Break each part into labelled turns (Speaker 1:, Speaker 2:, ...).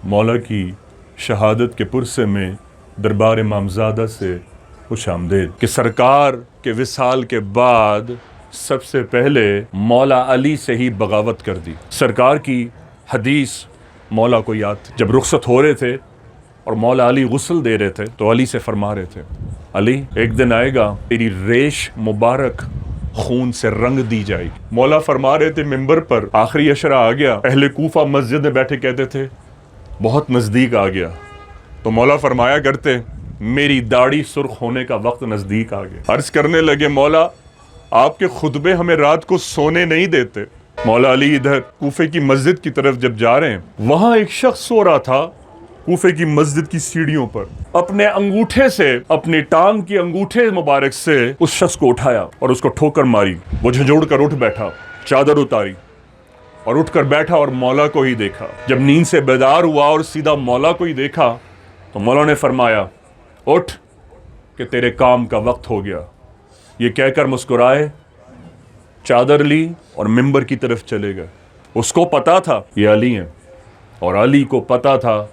Speaker 1: مولا کی شہادت کے پرسے میں دربار امامزادہ سے خوش آمدید کہ سرکار کے وصال کے بعد سب سے پہلے مولا علی سے ہی بغاوت کر دی۔ سرکار کی حدیث مولا کو یاد تھی۔ جب رخصت ہو رہے تھے اور مولا علی غسل دے رہے تھے تو علی سے فرما رہے تھے، علی ایک دن آئے گا تیری ریش مبارک خون سے رنگ دی جائے گی۔ مولا فرما رہے تھے ممبر پر، آخری اشرا آ گیا، اہل کوفہ مسجد میں بیٹھے کہتے تھے بہت نزدیک آ گیا، تو مولا فرمایا کرتے میری داڑھی سرخ ہونے کا وقت نزدیک آ گیا۔ عرض کرنے لگے مولا آپ کے خطبے ہمیں رات کو سونے نہیں دیتے۔ مولا علی ادھر کوفے کی مسجد کی طرف جب جا رہے ہیں، وہاں ایک شخص سو رہا تھا کوفے کی مسجد کی سیڑھیوں پر، اپنے انگوٹھے سے، اپنی ٹانگ کی انگوٹھے مبارک سے اس شخص کو اٹھایا اور اس کو ٹھوکر ماری۔ وہ جھنجھوڑ کر اٹھ بیٹھا، چادر اتاری اور اٹھ کر بیٹھا اور مولا کو ہی دیکھا۔ جب نیند سے بیدار ہوا اور سیدھا مولا کو ہی دیکھا تو مولا نے فرمایا اٹھ کہ تیرے کام کا وقت ہو گیا۔ یہ کہہ کر مسکرائے، چادر لی اور ممبر کی طرف چلے گئے۔ اس کو پتا تھا یہ علی ہیں اور علی کو پتا تھا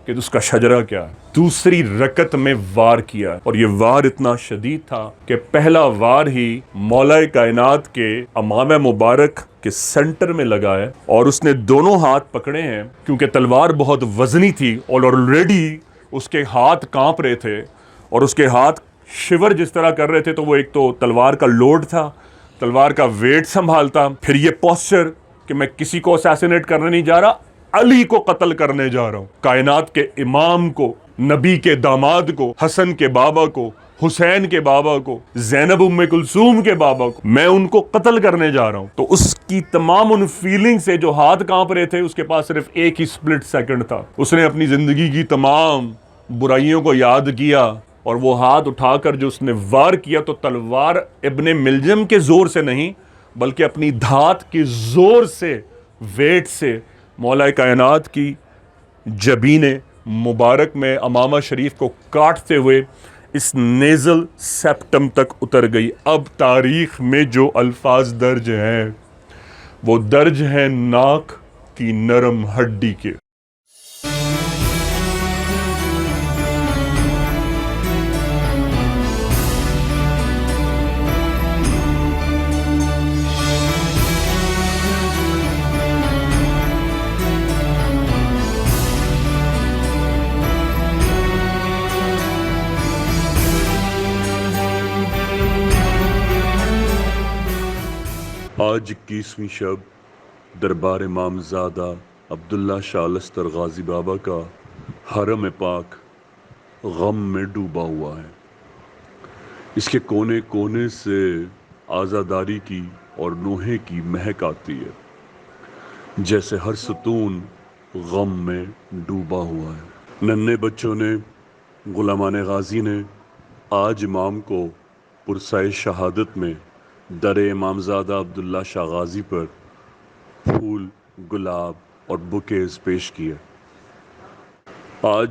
Speaker 1: کہ اس کا شجرہ کیا ہے۔ دوسری رکعت میں وار کیا اور یہ وار اتنا شدید تھا کہ پہلا وار ہی مولا کائنات کے امامِ مبارک کے سینٹر میں لگا ہے اور اس نے دونوں ہاتھ پکڑے ہیں کیونکہ تلوار بہت وزنی تھی اور آلریڈی اس کے ہاتھ کانپ رہے تھے اور اس کے ہاتھ شیور جس طرح کر رہے تھے، تو وہ ایک تو تلوار کا لوڈ تھا، تلوار کا ویٹ سنبھالتا، پھر یہ پوسچر کہ میں کسی کو اسیسینیٹ کرنے نہیں جا رہا، علی کو قتل کرنے جا رہا ہوں، کائنات کے امام کو، نبی کے داماد کو، حسن کے بابا کو، حسین کے بابا کو، زینب ام کلثوم کے بابا کو، میں ان کو قتل کرنے جا رہا ہوں۔ تو اس کی تمام ان فیلنگ سے جو ہاتھ کانپ رہے تھے، اس کے پاس صرف ایک ہی سپلٹ سیکنڈ تھا۔ اس نے اپنی زندگی کی تمام برائیوں کو یاد کیا اور وہ ہاتھ اٹھا کر جو اس نے وار کیا تو تلوار ابن ملجم کے زور سے نہیں بلکہ اپنی دھات کے زور سے، ویٹ سے مولا کائنات کی جبین مبارک میں امامہ شریف کو کاٹتے ہوئے اس نیزل سیپٹم تک اتر گئی۔ اب تاریخ میں جو الفاظ درج ہیں وہ درج ہیں ناک کی نرم ہڈی کے۔ آج 21ویں شب دربار امامزادہ عبداللہ شاہ لشتر غازی بابا کا حرم پاک غم میں ڈوبا ہوا ہے۔ اس کے کونے کونے سے عزاداری کی اور نوحے کی مہک آتی ہے، جیسے ہر ستون غم میں ڈوبا ہوا ہے۔ ننھے بچوں نے، غلامان غازی نے آج امام کو پرسائے شہادت میں در امامزادہ عبداللہ شاہ غازی پر پھول، گلاب اور بکیز پیش کیے۔ آج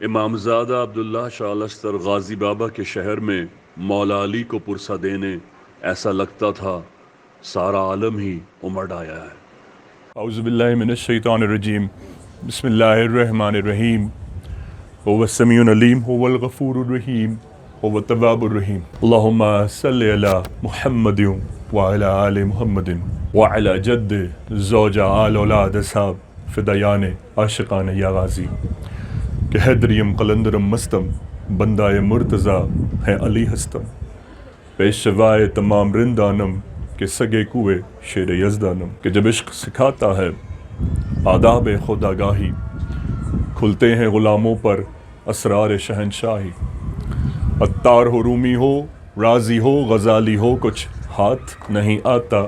Speaker 1: امامزادہ عبداللہ شاہ لشتر غازی بابا کے شہر میں مولا علی کو پرسہ دینے ایسا لگتا تھا سارا عالم ہی امڑ آیا ہے۔ اعوذ باللہ من الشیطان الرجیم، بسم اللہ الرحمن الرحیم، هو السمیع العلیم، هو الغفور الرحیم، هو التواب الرحیم، اللہم صلی علی محمد وعلی آل محمد وعلی جد زوج آل اولاد اصحاب فدیان عاشقان یا غازی کہ حیدریم قلندرم مستم بندہ مرتضیٰ ہے علی ہستم، پیشوائے تمام رندانم کہ سگے کوئے شیر یزدانم، کہ جب عشق سکھاتا ہے آداب خودآگاہی، کھلتے ہیں غلاموں پر اسرار شہنشاہی۔ عطار ہو، رومی ہو، رازی ہو، غزالی ہو، کچھ ہاتھ نہیں آتا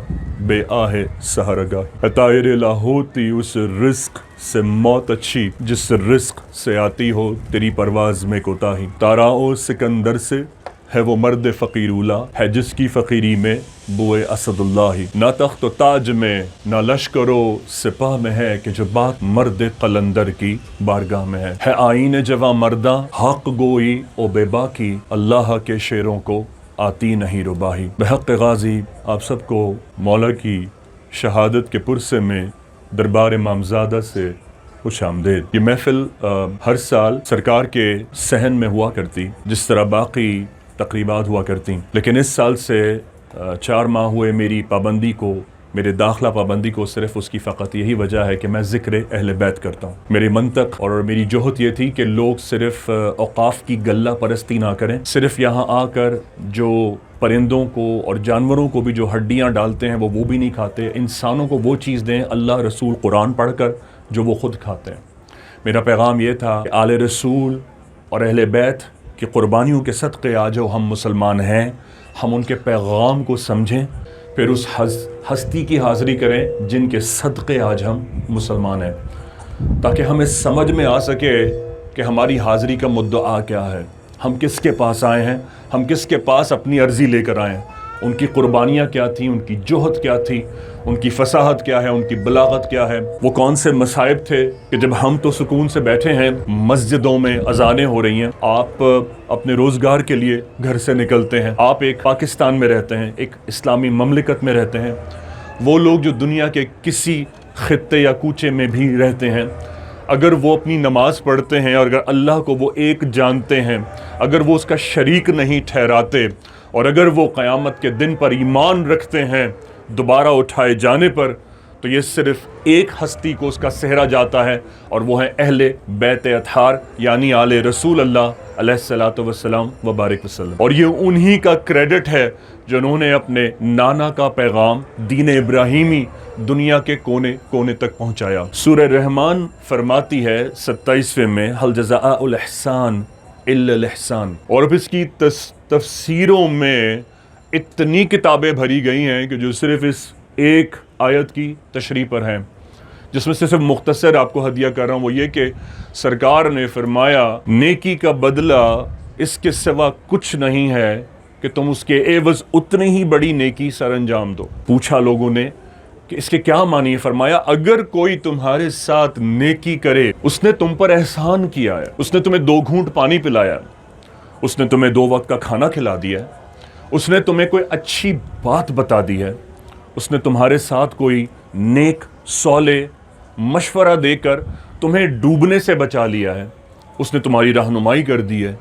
Speaker 1: بے آہ سحرگاہ۔ طائر الہ ہوتی اس رزق سے موت اچھی جس رزق سے آتی ہو تیری پرواز میں کوتاہی۔ تارا او سکندر سے ہے وہ مرد فقیر اولا، ہے جس کی فقیری میں بوئے اسد اللہ۔ نہ تخت و تاج میں نہ لشکر و سپاہ میں ہے کہ جو بات مرد قلندر کی بارگاہ میں ہے۔ ہے آئین جواں مرداں حق گوئی او بے باکی، اللہ کے شیروں کو آتی نہیں رباہی۔ بحق غازی آپ سب کو مولا کی شہادت کے پرسے میں دربار امامزادہ سے خوش آمدید۔ یہ محفل ہر سال سرکار کے صحن میں ہوا کرتی، جس طرح باقی تقریبات ہوا کرتی، لیکن اس سال سے 4 ماہ ہوئے میری پابندی کو، میرے داخلہ پابندی کو، صرف اس کی فقط یہی وجہ ہے کہ میں ذکر اہل بیت کرتا ہوں۔ میری منطق اور میری جہد یہ تھی کہ لوگ صرف اوقاف کی غلہ پرستی نہ کریں، صرف یہاں آ کر جو پرندوں کو اور جانوروں کو بھی جو ہڈیاں ڈالتے ہیں وہ بھی نہیں کھاتے، انسانوں کو وہ چیز دیں اللہ رسول قرآن پڑھ کر جو وہ خود کھاتے ہیں۔ میرا پیغام یہ تھا کہ آل رسول اور اہل بیت کی قربانیوں کے صدقے آج ہم مسلمان ہیں، ہم ان کے پیغام کو سمجھیں، پھر اس ہستی کی حاضری کریں جن کے صدقے آج ہم مسلمان ہیں، تاکہ ہمیں سمجھ میں آ سکے کہ ہماری حاضری کا مدعا کیا ہے، ہم کس کے پاس آئے ہیں، ہم کس کے پاس اپنی عرضی لے کر آئے ہیں، ان کی قربانیاں کیا تھیں، ان کی جہد کیا تھی، ان کی فصاحت کیا ہے، ان کی بلاغت کیا ہے، وہ کون سے مصائب تھے کہ جب ہم تو سکون سے بیٹھے ہیں، مسجدوں میں اذانیں ہو رہی ہیں، آپ اپنے روزگار کے لیے گھر سے نکلتے ہیں، آپ ایک پاکستان میں رہتے ہیں، ایک اسلامی مملکت میں رہتے ہیں، وہ لوگ جو دنیا کے کسی خطے یا کوچے میں بھی رہتے ہیں، اگر وہ اپنی نماز پڑھتے ہیں اور اگر اللہ کو وہ ایک جانتے ہیں، اگر وہ اس کا شریک نہیں ٹھہراتے، اور اگر وہ قیامت کے دن پر ایمان رکھتے ہیں دوبارہ اٹھائے جانے پر، تو یہ صرف ایک ہستی کو اس کا صحرا جاتا ہے، اور وہ ہے اہل بیت اطہار، یعنی آل رسول اللہ علیہ الصلوۃ والسلام وبارک وسلم۔ اور یہ انہی کا کریڈٹ ہے جنہوں نے اپنے نانا کا پیغام دین ابراہیمی دنیا کے کونے کونے تک پہنچایا۔ سورہ رحمان فرماتی ہے 27ویں میں، هل جزاء الاحسان الا الاحسان، اور اب اس کی تفسیروں میں اتنی کتابیں بھری گئی ہیں کہ جو صرف اس ایک آیت کی تشریح پر ہیں، جس میں سے صرف مختصر آپ کو ہدیہ کر رہا ہوں، وہ یہ کہ سرکار نے فرمایا نیکی کا بدلہ اس کے سوا کچھ نہیں ہے کہ تم اس کے عوض اتنی ہی بڑی نیکی سر انجام دو۔ پوچھا لوگوں نے کہ اس کے کیا معنی ہے؟ فرمایا اگر کوئی تمہارے ساتھ نیکی کرے، اس نے تم پر احسان کیا ہے، اس نے تمہیں 2 گھونٹ پانی پلایا، اس نے تمہیں 2 وقت کا کھانا کھلا دیا ہے، اس نے تمہیں کوئی اچھی بات بتا دی ہے، اس نے تمہارے ساتھ کوئی نیک صالح مشورہ دے کر تمہیں ڈوبنے سے بچا لیا ہے، اس نے تمہاری رہنمائی کر دی ہے،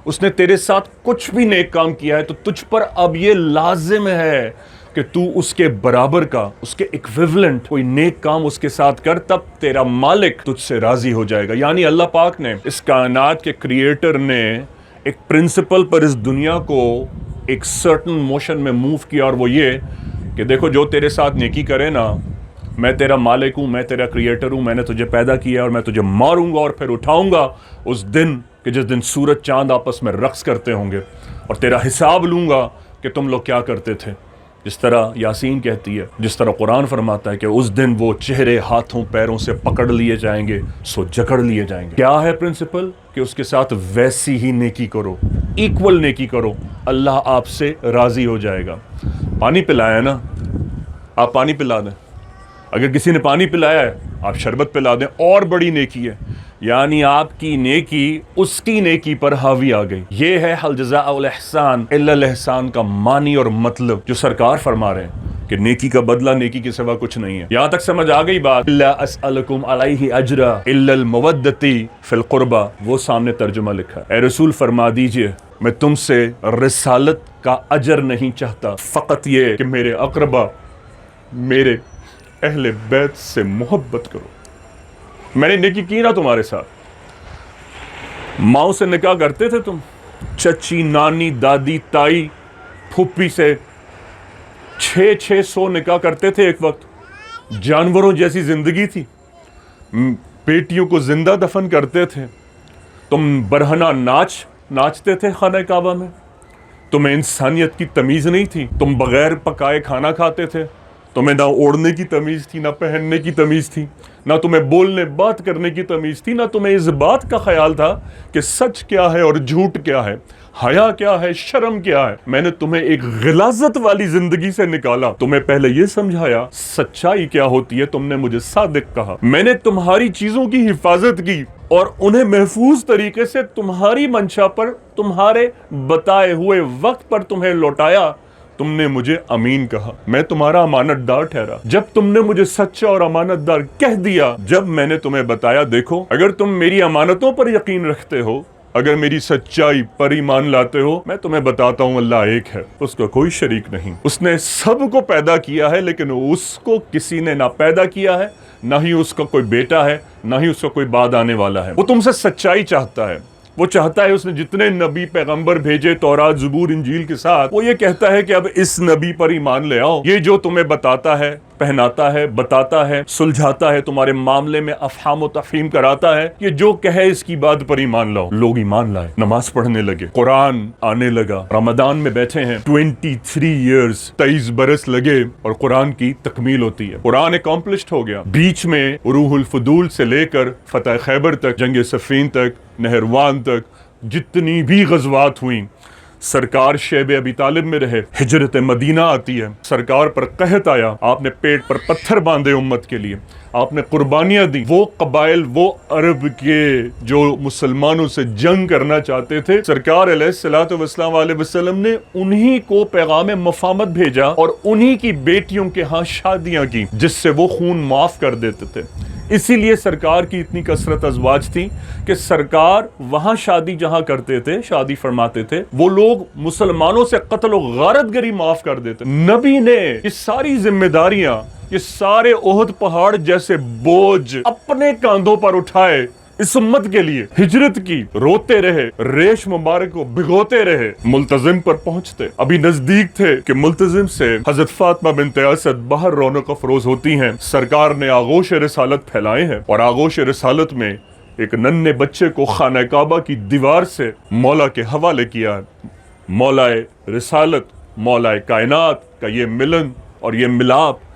Speaker 1: اس نے تیرے ساتھ کچھ بھی نیک کام کیا ہے، تو تجھ پر اب یہ لازم ہے کہ تو اس کے برابر کا، اس کے ایکویولنٹ کوئی نیک کام اس کے ساتھ کر، تب تیرا مالک تجھ سے راضی ہو جائے گا۔ یعنی اللہ پاک نے، اس کائنات کے کریٹر نے ایک پرنسپل پر اس دنیا کو ایک سرٹن موشن میں موو کیا، اور وہ یہ کہ دیکھو جو تیرے ساتھ نیکی کرے نا، میں تیرا مالک ہوں، میں تیرا کریٹر ہوں، میں نے تجھے پیدا کیا اور میں تجھے ماروں گا اور پھر اٹھاؤں گا اس دن کہ جس دن سورج چاند آپس میں رقص کرتے ہوں گے، اور تیرا حساب لوں گا کہ تم لوگ کیا کرتے تھے۔ جس طرح یاسین کہتی ہے، جس طرح قرآن فرماتا ہے کہ اس دن وہ چہرے ہاتھوں پیروں سے پکڑ لیے جائیں گے، سو جکڑ لیے جائیں گے۔ کیا ہے پرنسپل؟ کہ اس کے ساتھ ویسی ہی نیکی کرو، ایکول نیکی کرو، اللہ آپ سے راضی ہو جائے گا۔ پانی پلایا نا، آپ پانی پلا دیں، اگر کسی نے پانی پلایا ہے آپ شربت پلا دیں، اور بڑی نیکی ہے، یعنی آپ کی نیکی اس کی نیکی پر حاوی آ گئی۔ یہ ہے هل جزاء الاحسان الا الاحسان کا معنی اور مطلب جو سرکار فرما رہے ہیں کہ نیکی کا بدلہ نیکی کے سوا کچھ نہیں ہے۔ یہاں تک سمجھ آ گئی بات؟ الا اسألکم علیہ اجرا الا المودتی فی القربہ، وہ سامنے ترجمہ لکھا ہے۔ اے رسول فرما دیجئے میں تم سے رسالت کا اجر نہیں چاہتا، فقط یہ کہ میرے اقربا، میرے اہل بیت سے محبت کرو۔ میں نے نیکی کی نا تمہارے ساتھ، ماؤں سے نکاح کرتے تھے تم، چچی، نانی، دادی، تائی، پھوپھی سے 600 نکاح کرتے تھے ایک وقت، جانوروں جیسی زندگی تھی، بیٹیوں کو زندہ دفن کرتے تھے، تم برہنہ ناچتے تھے خانہ کعبہ میں، تمہیں انسانیت کی تمیز نہیں تھی، تم بغیر پکائے کھانا کھاتے تھے، تمہیں نہ اوڑھنے کی تمیز تھی، نہ پہننے کی تمیز تھی، نہ تمہیں بولنے بات کرنے کی تمیز تھی، نہ تمہیں اس بات کا خیال تھا کہ سچ کیا ہے اور جھوٹ کیا ہے، حیا کیا ہے، شرم کیا ہے۔ میں نے تمہیں ایک غلاظت والی زندگی سے نکالا، تمہیں پہلے یہ سمجھایا سچائی کیا ہوتی ہے، تم نے مجھے صادق کہا، میں نے تمہاری چیزوں کی حفاظت کی اور انہیں محفوظ طریقے سے تمہاری منشا پر، تمہارے بتائے ہوئے وقت پر تمہیں لوٹایا، تم نے مجھے امین کہا، میں تمہارا امانت دار ٹھہرا۔ جب تم نے مجھے سچا اور امانت دار کہہ دیا، جب میں نے تمہیں بتایا دیکھو اگر تم میری امانتوں پر یقین رکھتے ہو، اگر میری سچائی پر ایمان لاتے ہو، میں تمہیں بتاتا ہوں اللہ ایک ہے، اس کا کوئی شریک نہیں۔ اس نے سب کو پیدا کیا ہے لیکن اس کو کسی نے نہ پیدا کیا ہے، نہ ہی اس کا کوئی بیٹا ہے، نہ ہی اس کا کوئی بعد آنے والا ہے۔ وہ تم سے سچائی چاہتا ہے، وہ چاہتا ہے، اس نے جتنے نبی پیغمبر بھیجے تورات زبور انجیل کے ساتھ، وہ یہ کہتا ہے کہ اب اس نبی پر ایمان لے آؤ، یہ جو تمہیں بتاتا ہے، پہناتا ہے، بتاتا ہے، سلجھاتا ہے، تمہارے معاملے میں افہام و تفہیم کراتا ہے، یہ جو کہے اس کی بات پر ایمان لاؤ۔ لوگ ایمان لائے، نماز پڑھنے لگے، قرآن آنے لگا، رمضان میں بیٹھے ہیں، 23 ایئرز 23 برس لگے اور قرآن کی تکمیل ہوتی ہے، قرآن اکمپلشڈ ہو گیا۔ بیچ میں روح الفضول سے لے کر فتح خیبر تک، جنگ صفین تک، نہروان تک، جتنی بھی غزوات ہوئیں، سرکار شیب ابی طالب میں رہے، ہجرت مدینہ آتی ہے، سرکار پر قحط آیا، آپ نے پیٹ پر پتھر باندھے امت کے لیے، آپ نے قربانیاں دی۔ وہ قبائل، وہ عرب کے جو مسلمانوں سے جنگ کرنا چاہتے تھے، سرکار علیہ الصلوۃ والسلام علیہ وسلم نے انہی کو پیغام مفاہمت بھیجا اور انہی کی بیٹیوں کے ہاں شادیاں کی جس سے وہ خون معاف کر دیتے تھے۔ اسی لیے سرکار کی اتنی کثرت ازواج تھی کہ سرکار وہاں شادی جہاں کرتے تھے، شادی فرماتے تھے، وہ لوگ مسلمانوں سے قتل و غارت گری معاف کر دیتے۔ نبی نے یہ ساری ذمہ داریاں، یہ سارے احد پہاڑ جیسے بوجھ اپنے کاندھوں پر اٹھائے، اس امت کے لیے ہجرت کی، روتے رہے، ریش مبارک کو بھگوتے رہے، ملتزم پر پہنچتے۔ ابھی نزدیک تھے کہ ملتزم سے حضرت فاطمہ بنت اسد باہر رونق افروز ہوتی ہیں، سرکار نے آغوش رسالت پھیلائے ہیں اور آغوش رسالت میں ایک ننھے بچے کو خانہ کعبہ کی دیوار سے مولا کے حوالے کیا ہے۔ مولا رسالت، مولا کائنات کا یہ ملن اور یہ ملاپ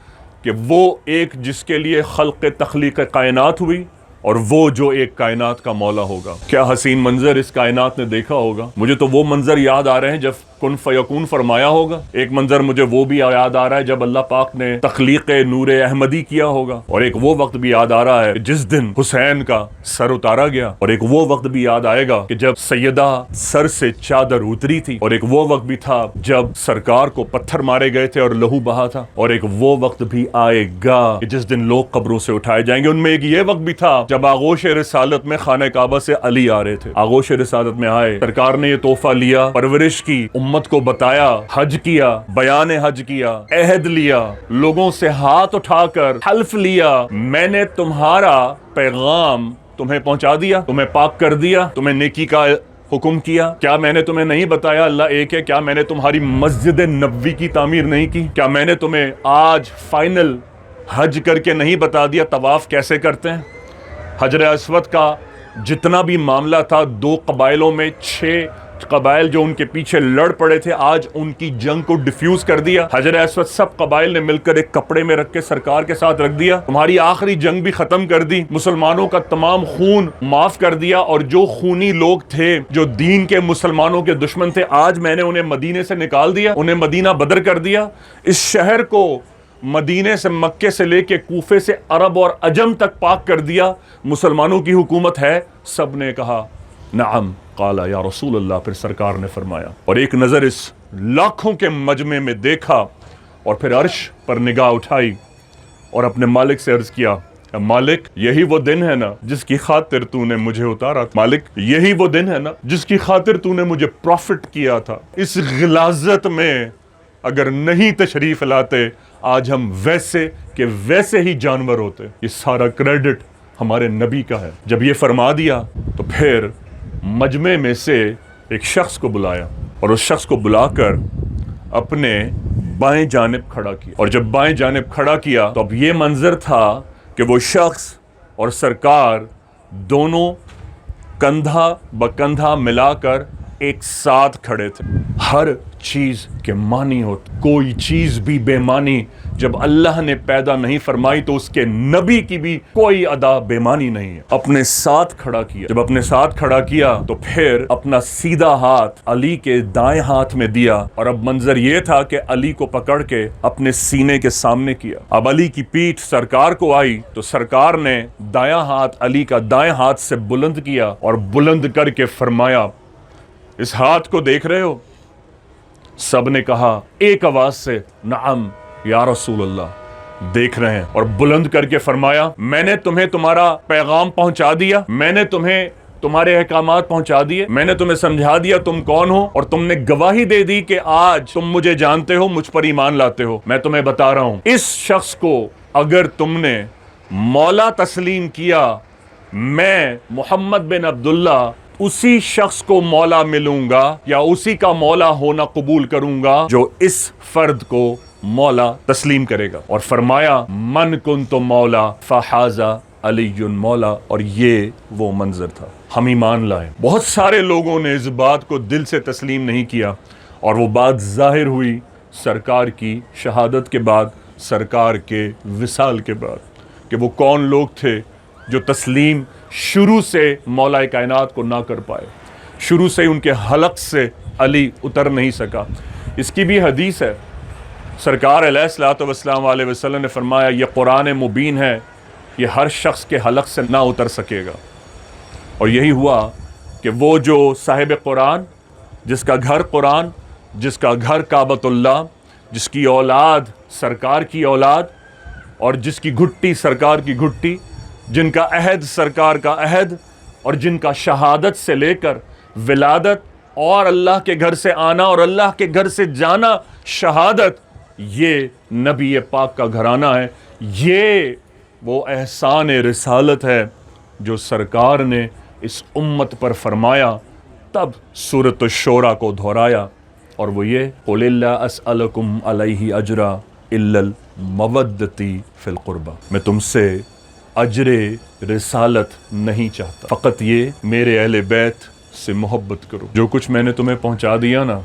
Speaker 1: کہ وہ ایک جس کے لیے خلق تخلیق کائنات ہوئی اور وہ جو ایک کائنات کا مولا ہوگا۔ کیا حسین منظر اس کائنات نے دیکھا ہوگا۔ مجھے تو وہ منظر یاد آ رہے ہیں جب کن فیکون فرمایا ہوگا، ایک منظر مجھے وہ بھی یاد آ رہا ہے جب اللہ پاک نے تخلیق نور احمدی کیا ہوگا، اور ایک وہ وقت بھی یاد آ رہا ہے جس دن حسین کا سر اتارا گیا، اور ایک وہ وقت بھی یاد آئے گا کہ جب سیدہ سر سے چادر اتری تھی، اور ایک وہ وقت بھی تھا جب سرکار کو پتھر مارے گئے تھے اور لہو بہا تھا، اور ایک وہ وقت بھی آئے گا کہ جس دن لوگ قبروں سے اٹھائے جائیں گے۔ ان میں ایک یہ وقت بھی تھا جب آغوش رسالت میں خانہ کعبہ سے علی آ رہے تھے، آغوش رسالت میں آئے، سرکار نے یہ تحفہ لیا، پرورش کی، امت کو بتایا، حج کیا، بیان حج کیا، عہد لیا، لوگوں سے ہاتھ اٹھا کر حلف لیا، میں نے تمہارا پیغام تمہیں پہنچا دیا، تمہیں پاک کر دیا، تمہیں نیکی کا حکم کیا۔ کیا میں نے تمہیں نہیں بتایا اللہ ایک ہے؟ کیا میں نے تمہاری مسجد نبوی کی تعمیر نہیں کی؟ کیا میں نے تمہیں آج فائنل حج کر کے نہیں بتا دیا طواف کیسے کرتے ہیں؟ حجر اسود کا جتنا بھی معاملہ تھا، 2 قبائلوں میں 6 قبائل جو ان کے پیچھے لڑ پڑے تھے، آج ان کی جنگ کو ڈیفیوز کر دیا۔ حجر اسود سب قبائل نے مل کر ایک کپڑے میں رکھ کے سرکار کے ساتھ رکھ دیا، تمہاری آخری جنگ بھی ختم کر دی، مسلمانوں کا تمام خون معاف کر دیا، اور جو خونی لوگ تھے، جو دین کے مسلمانوں کے دشمن تھے، آج میں نے انہیں مدینے سے نکال دیا، انہیں مدینہ بدر کر دیا۔ اس شہر کو مدینے سے، مکے سے لے کے کوفے سے عرب اور عجم تک پاک کر دیا، مسلمانوں کی حکومت ہے۔ سب نے کہا نعم قال یا رسول اللہ، پھر سرکار نے فرمایا، اور ایک نظر اس لاکھوں کے مجمع میں دیکھا، اور پھر عرش پر نگاہ اٹھائی اور اپنے مالک سے عرض کیا، مالک یہی وہ دن ہے نا جس کی خاطر تو نے مجھے اتارا تھا، مالک یہی وہ دن ہے نا جس کی خاطر تو نے مجھے پروفٹ کیا تھا۔ اس غلاظت میں اگر نہیں تشریف لاتے، آج ہم ویسے کہ ویسے ہی جانور ہوتے۔ یہ سارا کریڈٹ ہمارے نبی کا ہے۔ جب یہ فرما دیا تو پھر مجمع میں سے ایک شخص کو بلایا، اور اس شخص کو بلا کر اپنے بائیں جانب کھڑا کیا، اور جب بائیں جانب کھڑا کیا تو اب یہ منظر تھا کہ وہ شخص اور سرکار دونوں کندھا بکندھا ملا کر ایک ساتھ کھڑے تھے۔ ہر چیز کے معنی ہوتے، کوئی چیز بھی بے معنی جب اللہ نے پیدا نہیں فرمائی تو اس کے نبی کی بھی کوئی ادا بے معنی نہیں ہے۔ اپنے ساتھ کھڑا کیا، جب اپنے ساتھ کھڑا کیا تو پھر اپنا سیدھا ہاتھ علی کے دائیں ہاتھ میں دیا، اور اب منظر یہ تھا کہ علی کو پکڑ کے اپنے سینے کے سامنے کیا۔ اب علی کی پیٹھ سرکار کو آئی تو سرکار نے دایاں ہاتھ علی کا دائیں ہاتھ سے بلند کیا، اور بلند کر کے فرمایا، اس ہاتھ کو دیکھ رہے ہو؟ سب نے کہا ایک آواز سے نعم یا رسول اللہ، دیکھ رہے ہیں، اور بلند کر کے فرمایا میں نے تمہیں تمہارا پیغام پہنچا دیا، میں نے تمہیں تمہارے احکامات پہنچا دیے، میں نے تمہیں سمجھا دیا تم کون ہو، اور تم نے گواہی دے دی کہ آج تم مجھے جانتے ہو، مجھ پر ایمان لاتے ہو۔ میں تمہیں بتا رہا ہوں اس شخص کو اگر تم نے مولا تسلیم کیا، میں محمد بن عبداللہ اسی شخص کو مولا ملوں گا یا اسی کا مولا ہونا قبول کروں گا جو اس فرد کو مولا تسلیم کرے گا۔ اور فرمایا من کنت مولا فحاذا علی مولا، اور یہ وہ منظر تھا۔ ہم ایمان لائے۔ بہت سارے لوگوں نے اس بات کو دل سے تسلیم نہیں کیا، اور وہ بات ظاہر ہوئی سرکار کی شہادت کے بعد، سرکار کے وصال کے بعد، کہ وہ کون لوگ تھے جو تسلیم شروع سے مولا کائنات کو نہ کر پائے، شروع سے ان کے حلق سے علی اتر نہیں سکا۔ اس کی بھی حدیث ہے، سرکار علیہ الصلوۃ والسلام علیہ وسلم نے فرمایا یہ قرآن مبین ہے، یہ ہر شخص کے حلق سے نہ اتر سکے گا۔ اور یہی ہوا کہ وہ جو صاحب قرآن، جس کا گھر قرآن، جس کا گھر کعبۃ اللہ، جس کی اولاد سرکار کی اولاد، اور جس کی گھٹی سرکار کی گھٹی، جن کا عہد سرکار کا عہد، اور جن کا شہادت سے لے کر ولادت اور اللہ کے گھر سے آنا اور اللہ کے گھر سے جانا شہادت، یہ نبی پاک کا گھرانہ ہے۔ یہ وہ احسان رسالت ہے جو سرکار نے اس امت پر فرمایا۔ تب سورۃ الشورى کو دہرایا، اور وہ یہ قُلِ اللَّا أَسْأَلُكُمْ عَلَيْهِ أَجْرًا إِلَّا الْمَوَدَّةِ فِي الْقُرْبَى، میں تم سے اجر رسالت نہیں چاہتا، فقط یہ میرے اہل بیت سے محبت کرو۔ جو کچھ میں نے تمہیں پہنچا دیا نا،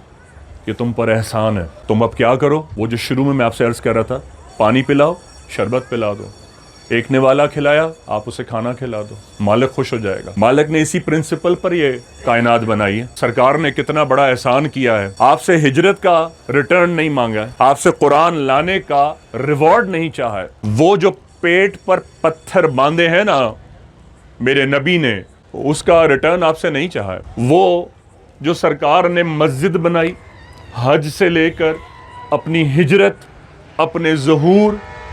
Speaker 1: یہ تم پر احسان ہے۔ تم اب کیا کرو؟ وہ جو شروع میں آپ سے عرض کر رہا تھا، پانی پلاؤ، شربت پلا دو، ایک نے والا کھلایا، آپ اسے کھانا کھلا دو، مالک خوش ہو جائے گا۔ مالک نے اسی پرنسپل پر یہ کائنات بنائی ہے۔ سرکار نے کتنا بڑا احسان کیا ہے، آپ سے ہجرت کا ریٹرن نہیں مانگا ہے، آپ سے قرآن لانے کا ریوارڈ نہیں چاہا ہے۔ وہ جو پیٹ پر پتھر باندھے ہیں نا میرے نبی نے، اس کا ریٹرن آپ سے نہیں چاہا ہے۔ وہ جو سرکار نے مسجد بنائی، حج سے لے کر اپنی ہجرت، اپنے ظہور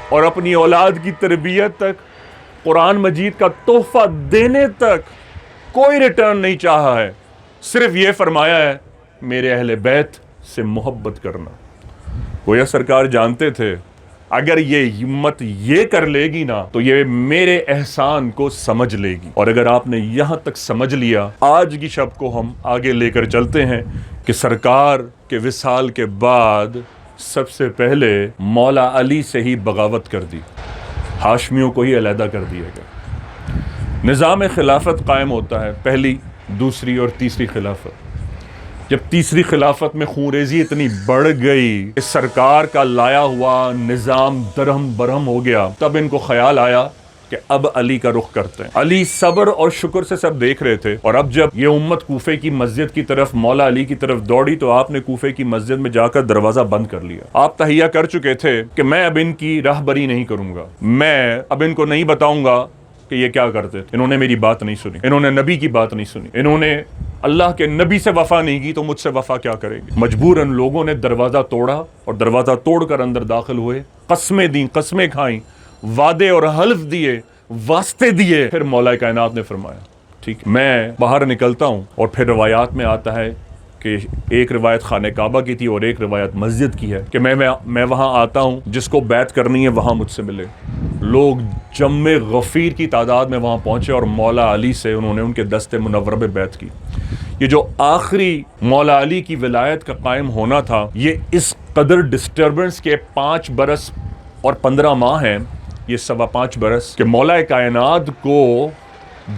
Speaker 1: اور اپنی اولاد کی تربیت تک، قرآن مجید کا تحفہ دینے تک کوئی ریٹرن نہیں چاہا ہے، صرف یہ فرمایا ہے میرے اہل بیت سے محبت کرنا۔ گویا سرکار جانتے تھے اگر یہ ہمت یہ کر لے گی نا تو یہ میرے احسان کو سمجھ لے گی۔ اور اگر آپ نے یہاں تک سمجھ لیا، آج کی شب کو ہم آگے لے کر چلتے ہیں کہ سرکار کے وصال کے بعد سب سے پہلے مولا علی سے ہی بغاوت کر دی، ہاشمیوں کو ہی علیحدہ کر دیا گیا۔ نظام خلافت قائم ہوتا ہے، پہلی، دوسری اور تیسری خلافت۔ جب تیسری خلافت میں خونریزی اتنی بڑھ گئی کہ سرکار کا لایا ہوا نظام درہم برہم ہو گیا، تب ان کو خیال آیا کہ اب علی کا رخ کرتے ہیں۔ علی صبر اور شکر سے سب دیکھ رہے تھے، اور اب جب یہ امت کوفے کی مسجد کی طرف، مولا علی کی طرف دوڑی، تو آپ نے کوفے کی مسجد میں جا کر دروازہ بند کر لیا۔ آپ تہیہ کر چکے تھے کہ میں اب ان کی راہبری نہیں کروں گا، میں اب ان کو نہیں بتاؤں گا کہ یہ کیا کرتے تھے۔ انہوں نے میری بات نہیں سنی، انہوں نے نبی کی بات نہیں سنی، انہوں نے اللہ کے نبی سے وفا نہیں کی، تو مجھ سے وفا کیا کریں گے۔ مجبوراً لوگوں نے دروازہ توڑا، اور دروازہ توڑ کر اندر داخل ہوئے، قسمیں دیں، قسمیں کھائیں، وعدے اور حلف دیے، واسطے دیے۔ پھر مولا کائنات نے فرمایا ٹھیک، میں باہر نکلتا ہوں۔ اور پھر روایات میں آتا ہے کہ ایک روایت خانہ کعبہ کی تھی اور ایک روایت مسجد کی ہے کہ میں وہاں آتا ہوں، جس کو بیعت کرنی ہے وہاں مجھ سے ملے۔ لوگ جم غفیر کی تعداد میں وہاں پہنچے، اور مولا علی سے انہوں نے ان کے دست منور میں بیعت کی۔ یہ جو آخری مولا علی کی ولایت کا قائم ہونا تھا، یہ اس قدر ڈسٹربنس کے 5 برس اور 15 ماہ ہیں، یہ 5.25 برس، کہ مولا کائنات کو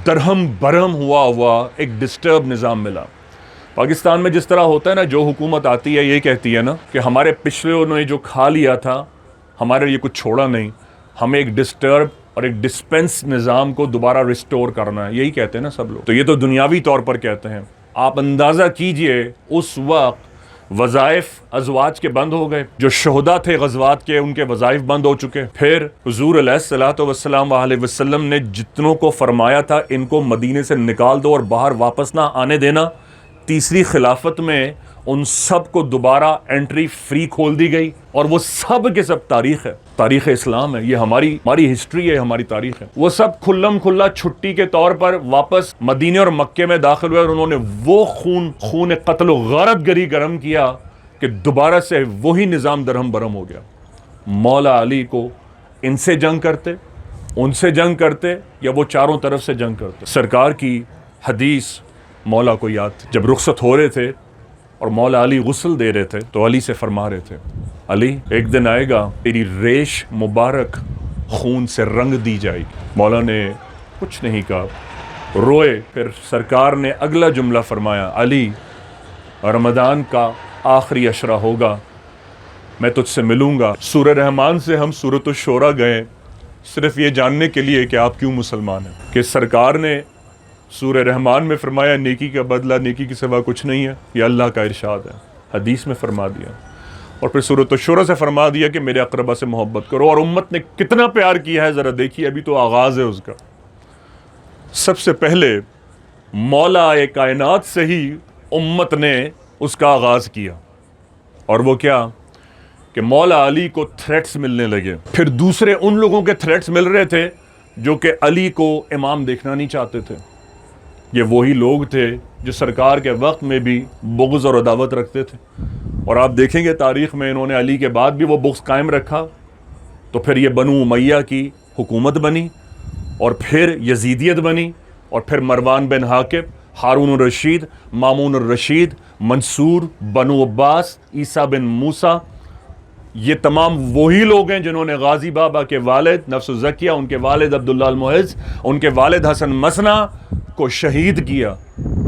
Speaker 1: درہم برہم ہوا ایک ڈسٹرب نظام ملا۔ پاکستان میں جس طرح ہوتا ہے نا، جو حکومت آتی ہے یہ کہتی ہے نا کہ ہمارے پچھلے نے جو کھا لیا تھا ہمارے لیے کچھ چھوڑا نہیں، ہمیں ایک ڈسٹرب اور ایک ڈسپینس نظام کو دوبارہ ریسٹور کرنا ہے، یہی کہتے ہیں نا سب لوگ۔ تو یہ تو دنیاوی طور پر کہتے ہیں، آپ اندازہ کیجئے اس وقت وظائف ازواج کے بند ہو گئے، جو شہداء تھے غزوات کے ان کے وظائف بند ہو چکے۔ پھر حضور علیہ الصلوۃ والسلام علیہ وسلم نے جتنوں کو فرمایا تھا ان کو مدینے سے نکال دو اور باہر واپس نہ آنے دینا، تیسری خلافت میں ان سب کو دوبارہ انٹری فری کھول دی گئی، اور وہ سب کے سب تاریخ ہے، تاریخ اسلام ہے، یہ ہماری ہسٹری ہے، ہماری تاریخ ہے۔ وہ سب کھلم کھلا چھٹی کے طور پر واپس مدینے اور مکے میں داخل ہوئے، اور انہوں نے وہ خون قتل و غارت گری گرم کیا کہ دوبارہ سے وہی نظام درہم برہم ہو گیا۔ مولا علی کو ان سے جنگ کرتے، ان سے جنگ کرتے، یا وہ چاروں طرف سے جنگ کرتے۔ سرکار کی حدیث مولا کو یاد تھی، جب رخصت ہو رہے تھے اور مولا علی غسل دے رہے تھے تو علی سے فرما رہے تھے، علی ایک دن آئے گا تیری ریش مبارک خون سے رنگ دی جائے گی۔ مولا نے کچھ نہیں کہا، روئے۔ پھر سرکار نے اگلا جملہ فرمایا، علی رمضان کا آخری عشرہ ہوگا، میں تجھ سے ملوں گا۔ سورہ رحمان سے ہم سورۃ الشورى گئے صرف یہ جاننے کے لیے کہ آپ کیوں مسلمان ہیں، کہ سرکار نے سورہ رحمان میں فرمایا نیکی کا بدلہ نیکی کے سوا کچھ نہیں ہے، یہ اللہ کا ارشاد ہے، حدیث میں فرما دیا، اور پھر سورۃ الشورى سے فرما دیا کہ میرے اقربا سے محبت کرو، اور امت نے کتنا پیار کیا ہے ذرا دیکھیے، ابھی تو آغاز ہے اس کا۔ سب سے پہلے مولا کائنات سے ہی امت نے اس کا آغاز کیا، اور وہ کیا کہ مولا علی کو تھریٹس ملنے لگے، پھر دوسرے ان لوگوں کے تھریٹس مل رہے تھے جو کہ علی کو امام دیکھنا نہیں چاہتے تھے۔ یہ وہی لوگ تھے جو سرکار کے وقت میں بھی بغض اور عداوت رکھتے تھے، اور آپ دیکھیں گے تاریخ میں انہوں نے علی کے بعد بھی وہ بغض قائم رکھا، تو پھر یہ بنو امیہ کی حکومت بنی، اور پھر یزیدیت بنی، اور پھر مروان بن حاکم، ہارون الرشید، مامون الرشید، منصور، بنو عباس، عیسیٰ بن موسیٰ، یہ تمام وہی لوگ ہیں جنہوں نے غازی بابا کے والد نفس الزکیہ، ان کے والد عبداللہ المعز، ان کے والد حسن مثنیٰ کو شہید کیا۔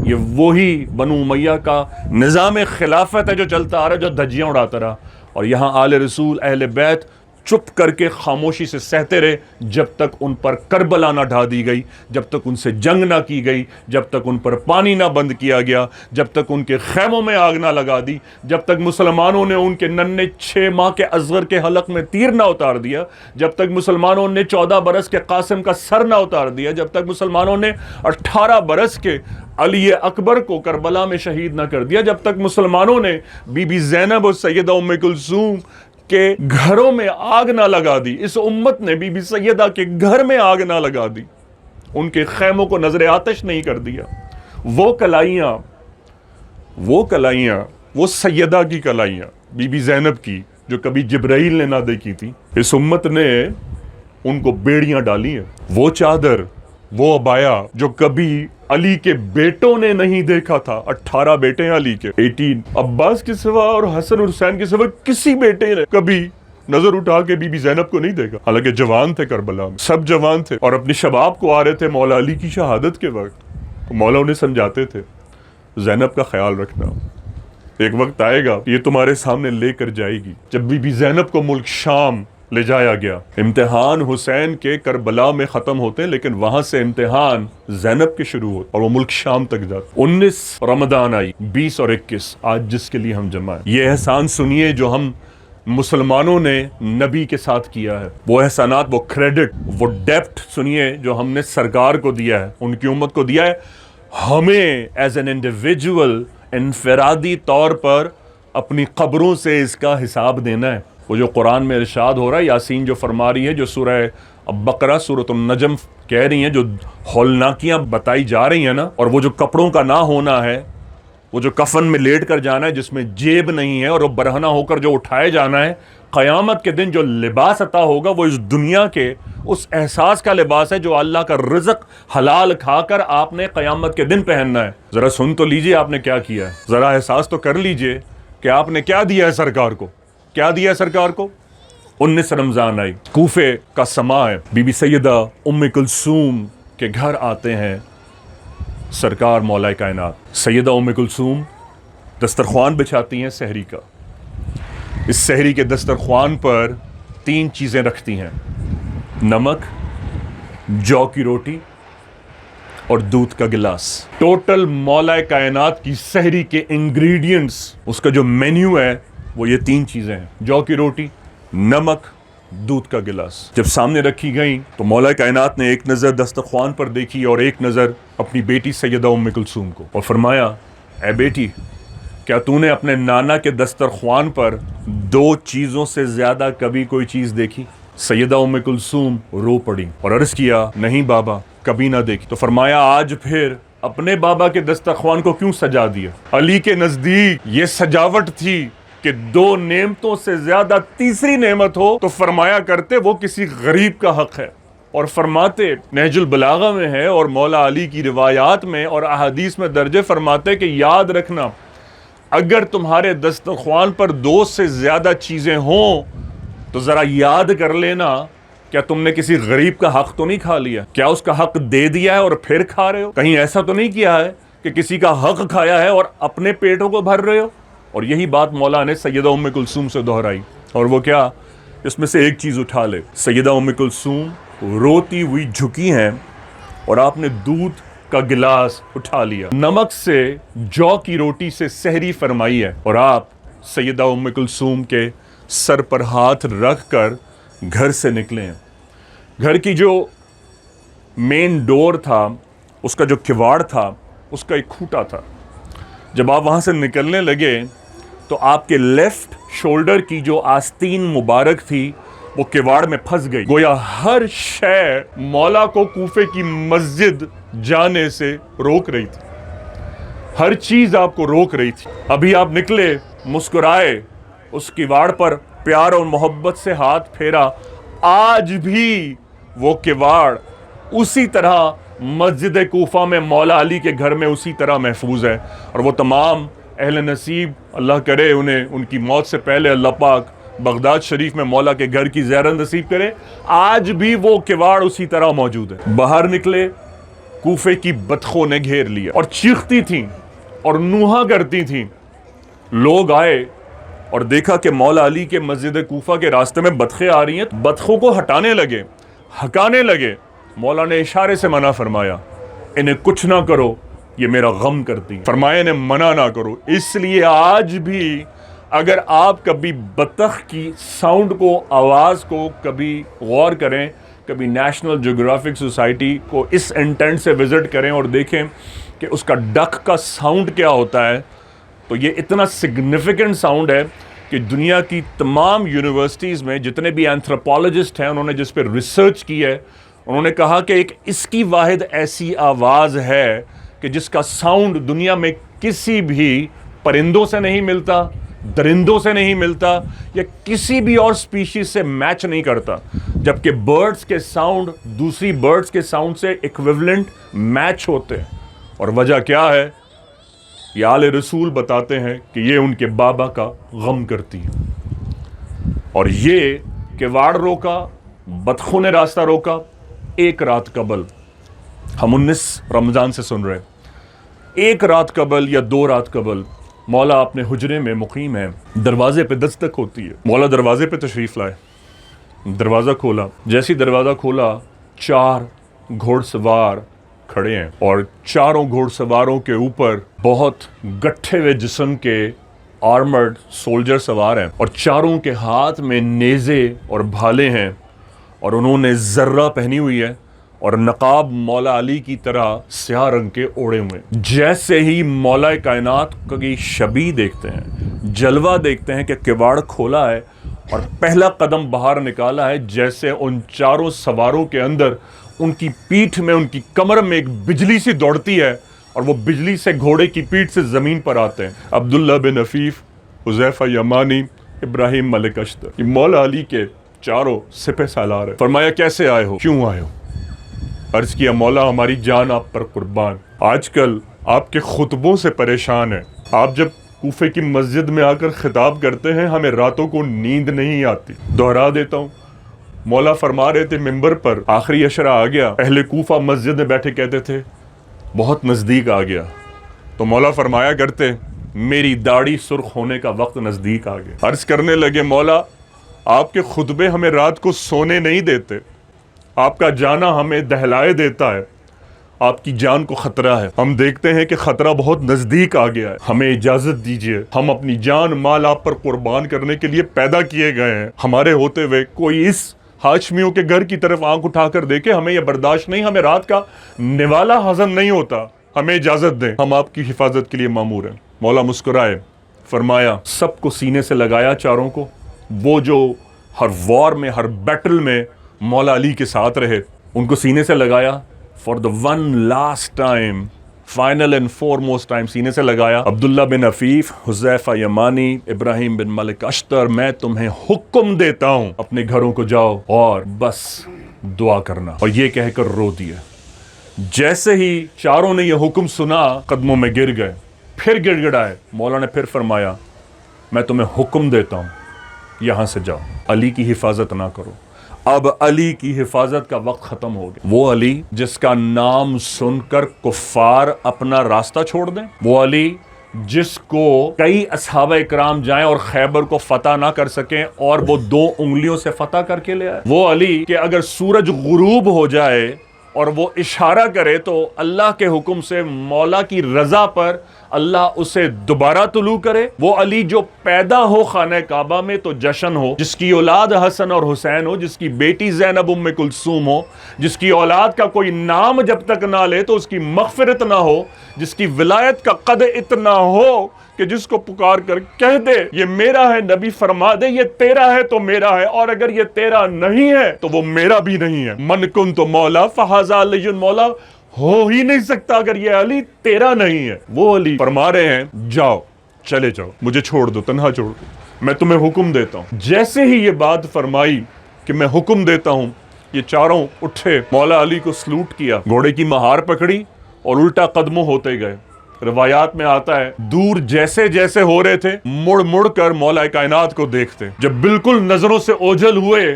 Speaker 1: یہ وہی بنو امیہ کا نظام خلافت ہے جو چلتا آ رہا ہے، جو دھجیاں اڑاتا رہا، اور یہاں آل رسول اہل بیت چپ کر کے خاموشی سے سہتے رہے جب تک ان پر کربلا نہ ڈھا دی گئی، جب تک ان سے جنگ نہ کی گئی، جب تک ان پر پانی نہ بند کیا گیا، جب تک ان کے خیموں میں آگ نہ لگا دی، جب تک مسلمانوں نے ان کے ننھے 6 ماہ کے اصغر کے حلق میں تیر نہ اتار دیا، جب تک مسلمانوں نے 14 برس کے قاسم کا سر نہ اتار دیا، جب تک مسلمانوں نے 18 برس کے علی اکبر کو کربلا میں شہید نہ کر دیا، جب تک مسلمانوں نے بی بی زینب اور سیدہ ام کلثوم کے گھروں میں آگ نہ لگا دی، اس امت نے بی بی سیدہ کے گھر میں آگ نہ لگا دی، ان کے خیموں کو نظر آتش نہیں کر دیا۔ وہ کلائیاں وہ سیدہ کی کلائیاں بی بی زینب کی جو کبھی جبرائیل نے نہ دیکھی تھی، اس امت نے ان کو بیڑیاں ڈالی ہیں۔ وہ چادر، وہ عبایا جو کبھی علی کے بیٹوں نے نہیں دیکھا تھا، 18 بیٹے ہیں علی کے، 18 عباس کے سوا اور حسن اور حسین کے سوا کسی بیٹے نے کبھی نظر اٹھا کے بی بی زینب کو نہیں دیکھا، حالانکہ جوان تھے کربلا میں، سب جوان تھے، اور اپنی شباب کو آ رہے تھے مولا علی کی شہادت کے وقت، مولا انہیں سمجھاتے تھے زینب کا خیال رکھنا، ایک وقت آئے گا یہ تمہارے سامنے لے کر جائے گی۔ جب بی بی زینب کو ملک شام لے جایا گیا، امتحان حسین کے کربلا میں ختم ہوتے ہیں، لیکن وہاں سے امتحان زینب کے شروع ہوتے اور وہ ملک شام تک جاتے۔ 19 رمضان آئی، 20 اور 21 آج جس کے لیے ہم جمع ہیں، یہ احسان سنیے جو ہم مسلمانوں نے نبی کے ساتھ کیا ہے، وہ احسانات، وہ کریڈٹ، وہ ڈیپٹ سنیے جو ہم نے سرکار کو دیا ہے، ان کی امت کو دیا ہے۔ ہمیں ایز این انڈیویجول انفرادی طور پر اپنی قبروں سے اس کا حساب دینا ہے۔ وہ جو قرآن میں ارشاد ہو رہا ہے، یاسین جو فرما رہی ہے، جو سورہ بقرہ، سورۃ النجم کہہ رہی ہیں، جو ہولناکیاں بتائی جا رہی ہیں نا، اور وہ جو کپڑوں کا نہ ہونا ہے، وہ جو کفن میں لیٹ کر جانا ہے جس میں جیب نہیں ہے، اور وہ برہنہ ہو کر جو اٹھائے جانا ہے، قیامت کے دن جو لباس عطا ہوگا وہ اس دنیا کے اس احساس کا لباس ہے جو اللہ کا رزق حلال کھا کر آپ نے قیامت کے دن پہننا ہے۔ ذرا سن تو لیجئے آپ نے کیا کیا ہے، ذرا احساس تو کر لیجئے کہ آپ نے کیا دیا ہے سرکار کو، کیا دیا ہے سرکار کو۔ 19 رمضان آئی، کوفے کا سماع ہے، بی بی سیدہ ام کلثوم کے گھر آتے ہیں سرکار مولا کائنات۔ سیدہ ام کلثوم دسترخوان بچھاتی ہیں سحری کا، اس سحری کے دسترخوان پر 3 چیزیں رکھتی ہیں، نمک، جو کی روٹی اور دودھ کا گلاس۔ ٹوٹل مولا کائنات کی سحری کے انگریڈینٹس، اس کا جو مینیو ہے وہ یہ 3 چیزیں ہیں، جو کی روٹی، نمک، دودھ کا گلاس۔ جب سامنے رکھی گئیں تو مولا کائنات نے ایک نظر دسترخوان پر دیکھی اور ایک نظر اپنی بیٹی سیدہ ام کلثوم کو، اور فرمایا اے بیٹی، کیا تو نے اپنے نانا کے دسترخوان پر 2 چیزوں سے زیادہ کبھی کوئی چیز دیکھی؟ سیدہ ام کلثوم رو پڑی اور عرض کیا نہیں بابا، کبھی نہ دیکھی۔ تو فرمایا آج پھر اپنے بابا کے دسترخوان کو کیوں سجا دیا؟ علی کے نزدیک یہ سجاوٹ تھی کہ 2 نعمتوں سے زیادہ تیسری نعمت ہو تو فرمایا کرتے وہ کسی غریب کا حق ہے، اور فرماتے نہج البلاغہ میں ہے اور مولا علی کی روایات میں اور احادیث میں درج فرماتے کہ یاد رکھنا، اگر تمہارے دسترخوان پر 2 سے زیادہ چیزیں ہوں تو ذرا یاد کر لینا، کیا تم نے کسی غریب کا حق تو نہیں کھا لیا؟ کیا اس کا حق دے دیا ہے اور پھر کھا رہے ہو؟ کہیں ایسا تو نہیں کیا ہے کہ کسی کا حق کھایا ہے اور اپنے پیٹوں کو بھر رہے ہو؟ اور یہی بات مولا نے سیدہ ام کلثوم سے دہرائی، اور وہ کیا؟ اس میں سے ایک چیز اٹھا لے۔ سیدہ ام کلثوم روتی ہوئی جھکی ہیں اور آپ نے دودھ کا گلاس اٹھا لیا، نمک سے جو کی روٹی سے سحری فرمائی ہے، اور آپ سیدہ ام کلثوم کے سر پر ہاتھ رکھ کر گھر سے نکلے ہیں۔ گھر کی جو مین ڈور تھا، اس کا جو کواڑ تھا، اس کا ایک کھوٹا تھا۔ جب آپ وہاں سے نکلنے لگے تو آپ کے لیفٹ شولڈر کی جو آستین مبارک تھی وہ کواڑ میں پھنس گئی، گویا ہر شے مولا کو کوفے کی مسجد جانے سے روک رہی تھی، ہر چیز آپ کو روک رہی تھی۔ ابھی آپ نکلے، مسکرائے، اس کواڑ پر پیار اور محبت سے ہاتھ پھیرا، آج بھی وہ کواڑ اسی طرح مسجد کوفہ میں مولا علی کے گھر میں اسی طرح محفوظ ہے، اور وہ تمام اہل نصیب، اللہ کرے انہیں ان کی موت سے پہلے اللہ پاک بغداد شریف میں مولا کے گھر کی زیارت نصیب کرے، آج بھی وہ کواڑ اسی طرح موجود ہے۔ باہر نکلے، کوفے کی بطخوں نے گھیر لیا اور چیختی تھیں اور نوحہ کرتی تھیں۔ لوگ آئے اور دیکھا کہ مولا علی کے مسجد کوفہ کے راستے میں بطخیں آ رہی ہیں، بطخوں کو ہٹانے لگے، ہکانے لگے۔ مولا نے اشارے سے منع فرمایا، انہیں کچھ نہ کرو، یہ میرا غم کرتی ہیں۔ فرمایا انہیں منع نہ کرو۔ اس لیے آج بھی اگر آپ کبھی بطخ کی ساؤنڈ کو، آواز کو کبھی غور کریں، کبھی نیشنل جیوگرافک سوسائٹی کو اس انٹینٹ سے وزٹ کریں اور دیکھیں کہ اس کا ڈک کا ساؤنڈ کیا ہوتا ہے، تو یہ اتنا سگنیفیکنٹ ساؤنڈ ہے کہ دنیا کی تمام یونیورسٹیز میں جتنے بھی اینتھروپولوجسٹ ہیں، انہوں نے جس پہ ریسرچ کی ہے، انہوں نے کہا کہ ایک اس کی واحد ایسی آواز ہے کہ جس کا ساؤنڈ دنیا میں کسی بھی پرندوں سے نہیں ملتا، درندوں سے نہیں ملتا، یا کسی بھی اور سپیشیز سے میچ نہیں کرتا، جبکہ برڈز کے ساؤنڈ دوسری برڈز کے ساؤنڈ سے ایکویولنٹ میچ ہوتے ہیں۔ اور وجہ کیا ہے؟ یہ آل رسول بتاتے ہیں کہ یہ ان کے بابا کا غم کرتی ہیں، اور یہ کواڑ روکا، بطخوں نے راستہ روکا۔ ایک رات قبل، ہم 19 رمضان سے سن رہے ہیں، 1 رات قبل یا 2 رات قبل مولا اپنے حجرے میں مقیم ہے، دروازے پہ دستک ہوتی ہے، مولا دروازے پہ تشریف لائے، دروازہ کھولا، جیسی دروازہ کھولا 4 گھوڑ سوار کھڑے ہیں، اور چاروں گھوڑ سواروں کے اوپر بہت گٹھے ہوئے جسم کے آرمرڈ سولجر سوار ہیں، اور چاروں کے ہاتھ میں نیزے اور بھالے ہیں، اور انہوں نے ذرہ پہنی ہوئی ہے اور نقاب مولا علی کی طرح سیاہ رنگ کے اوڑے ہوئے ہیں۔ جیسے ہی مولا کائنات کی شبیہ دیکھتے ہیں، جلوہ دیکھتے ہیں کہ کواڑ کھولا ہے اور پہلا قدم باہر نکالا ہے، جیسے ان چاروں سواروں کے اندر ان کی پیٹھ میں، ان کی کمر میں ایک بجلی سی دوڑتی ہے، اور وہ بجلی سے گھوڑے کی پیٹھ سے زمین پر آتے ہیں۔ عبداللہ بن عفیف، حذیفہ یمانی، ابراہیم ملک اشتر، یہ مولا علی کے چاروں سپہ سالار ہیں۔ فرمایا کیسے آئے ہو، کیوں آئے ہو؟ عرض کیا مولا ہماری جان آپ پر قربان، آج کل آپ کے خطبوں سے پریشان ہیں، آپ جب کوفے کی مسجد میں آ کر خطاب کرتے ہیں ہمیں راتوں کو نیند نہیں آتی۔ دہرا دیتا ہوں، مولا فرما رہے تھے ممبر پر، آخری اشرا آ گیا، اہل کوفہ مسجد میں بیٹھے کہتے تھے بہت نزدیک آ گیا، تو مولا فرمایا کرتے میری داڑھی سرخ ہونے کا وقت نزدیک آ گیا۔ عرض کرنے لگے مولا آپ کے خطبے ہمیں رات کو سونے نہیں دیتے، آپ کا جانا ہمیں دہلائے دیتا ہے، آپ کی جان کو خطرہ ہے، ہم دیکھتے ہیں کہ خطرہ بہت نزدیک آ گیا ہے، ہمیں اجازت دیجیے، ہم اپنی جان مال آپ پر قربان کرنے کے لیے پیدا کیے گئے ہیں، ہمارے ہوتے ہوئے کوئی اس ہاشمیوں کے گھر کی طرف آنکھ اٹھا کر دیکھے، ہمیں یہ برداشت نہیں، ہمیں رات کا نوالا ہضم نہیں ہوتا، ہمیں اجازت دیں، ہم آپ کی حفاظت کے لیے مامور ہیں۔ مولا مسکرائے، فرمایا سب کو سینے سے لگایا، چاروں کو، وہ جو ہر وار میں، ہر بیٹل میں مولا علی کے ساتھ رہے، ان کو سینے سے لگایا for the one last time, final and for most time سینے سے لگایا۔ عبداللہ بن عفیف، حذیفہ یمانی، ابراہیم بن ملک اشتر، میں تمہیں حکم دیتا ہوں اپنے گھروں کو جاؤ اور بس دعا کرنا، اور یہ کہہ کر رو دیا۔ جیسے ہی چاروں نے یہ حکم سنا قدموں میں گر گئے، پھر گڑ گڑائے۔ مولا نے پھر فرمایا میں تمہیں حکم دیتا ہوں یہاں سے جاؤ، علی کی حفاظت نہ کرو۔ اب علی کی حفاظت کا وقت ختم ہو گیا۔ وہ علی جس کا نام سن کر کفار اپنا راستہ چھوڑ دیں، وہ علی جس کو کئی اصحابہ اکرام جائیں اور خیبر کو فتح نہ کر سکیں اور وہ 2 انگلیوں سے فتح کر کے لے آئے، وہ علی کہ اگر سورج غروب ہو جائے اور وہ اشارہ کرے تو اللہ کے حکم سے مولا کی رضا پر اللہ اسے دوبارہ طلوع کرے، وہ علی جو پیدا ہو خانہ کعبہ میں تو جشن ہو، جس کی اولاد حسن اور حسین ہو، جس کی بیٹی زینب ام کلثوم ہو، جس کی اولاد کا کوئی نام جب تک نہ لے تو اس کی مغفرت نہ ہو، جس کی ولایت کا قد اتنا ہو کہ جس کو پکار کر کہہ دے یہ میرا ہے، نبی فرما دے یہ تیرا ہے تو میرا ہے، اور اگر یہ تیرا نہیں ہے تو وہ میرا بھی نہیں ہے۔ من کنت مولا فہذا علی مولا، ہو ہی نہیں سکتا اگر یہ علی تیرا نہیں ہے۔ وہ علی فرما رہے ہیں جاؤ، چلے جاؤ، مجھے چھوڑ دو، تنہا چھوڑ دو، میں تمہیں حکم دیتا ہوں۔ جیسے ہی یہ بات فرمائی کہ میں حکم دیتا ہوں، یہ چاروں اٹھے، مولا علی کو سلوٹ کیا، گھوڑے کی مہار پکڑی اور الٹا قدموں ہوتے گئے۔ روایات میں آتا ہے دور جیسے جیسے ہو رہے تھے مڑ مڑ کر مولا کائنات کو دیکھتے، جب بالکل نظروں سے اوجھل ہوئے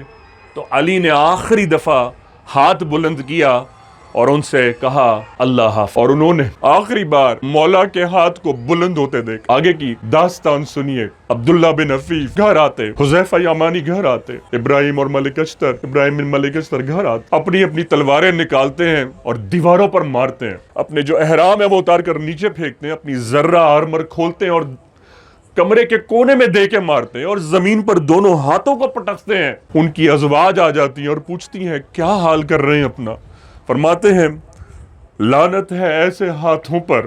Speaker 1: تو علی نے آخری دفعہ ہاتھ بلند کیا اور ان سے کہا اللہ حافظ، اور انہوں نے آخری بار مولا کے ہاتھ کو بلند ہوتے دیکھا۔ آگے کی داستان سنیے۔ عبداللہ بن عفیف گھر آتے، حذیفہ یمانی گھر آتے، ابراہیم بن ملک اشتر گھر آتے، اپنی اپنی تلواریں نکالتے ہیں اور دیواروں پر مارتے ہیں، اپنے جو احرام ہے وہ اتار کر نیچے پھینکتے ہیں، اپنی ذرہ آرمر کھولتے ہیں اور کمرے کے کونے میں دے کے مارتے ہیں اور زمین پر دونوں ہاتھوں کو پٹکتے ہیں۔ ان کی ازواج آ جاتی ہیں اور پوچھتی ہیں کیا حال کر رہے ہیں اپنا؟ فرماتے ہیں لعنت ہے ایسے ہاتھوں پر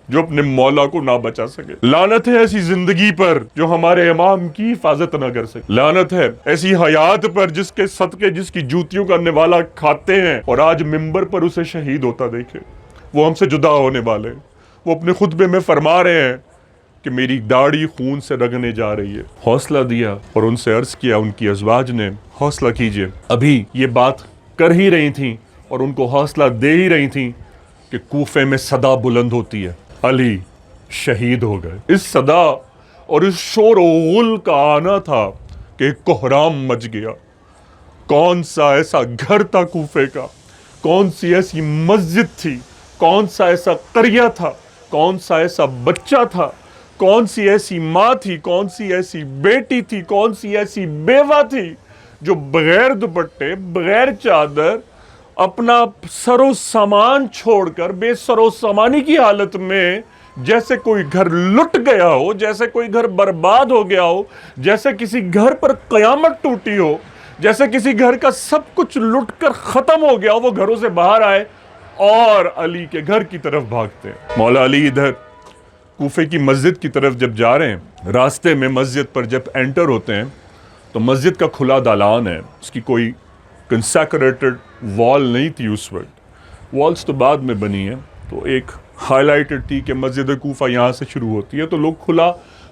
Speaker 1: جو اپنے مولا کو نہ بچا سکے، لعنت ہے ایسی زندگی پر جو ہمارے امام کی حفاظت نہ کر سکے، لعنت ہے ایسی حیات پر جس کے صدقے جس کی جوتیوں کا نوالا کھاتے ہیں اور آج ممبر پر اسے شہید ہوتا دیکھے۔ وہ ہم سے جدا ہونے والے، وہ اپنے خطبے میں فرما رہے ہیں کہ میری داڑھی خون سے رگنے جا رہی ہے۔ حوصلہ دیا اور ان سے عرض کیا، ان کی ازواج نے حوصلہ کیجئے، ابھی یہ بات کر ہی رہی تھیں اور ان کو حوصلہ دے ہی رہی تھیں کہ کوفے میں صدا بلند ہوتی ہے علی شہید ہو گئے۔ اس صدا اور اس شور و غل کا آنا تھا کہ ایک کوہرام مچ گیا۔ کون سا ایسا گھر تھا کوفے کا، کون سی ایسی مسجد تھی، کون سا ایسا قریہ تھا، کون سا ایسا بچہ تھا، کون سی ایسی ماں تھی، کون سی ایسی بیٹی تھی، کون سی ایسی بیوہ تھی جو بغیر دوپٹے، بغیر چادر، اپنا سر و سامان چھوڑ کر بے سر و سامانی کی حالت میں جیسے کوئی گھر لٹ گیا ہو، جیسے کوئی گھر برباد ہو گیا ہو، جیسے کسی گھر پر قیامت ٹوٹی ہو، جیسے کسی گھر کا سب کچھ لٹ کر ختم ہو گیا ہو، وہ گھروں سے باہر آئے اور علی کے گھر کی طرف بھاگتے ہیں۔ مولا علی ادھر کوفے کی مسجد کی طرف جب جا رہے ہیں، راستے میں مسجد پر جب انٹر ہوتے ہیں تو مسجد کا کھلا دالان ہے، اس کی کوئی کنسیکریٹڈ وال نہیں تھی اس وقت، والز تو بعد میں بنی ہیں، تو ایک ہائی لائٹڈ تھی کہ مسجد کوفہ یہاں سے شروع ہوتی ہے، تو لوگ کھلا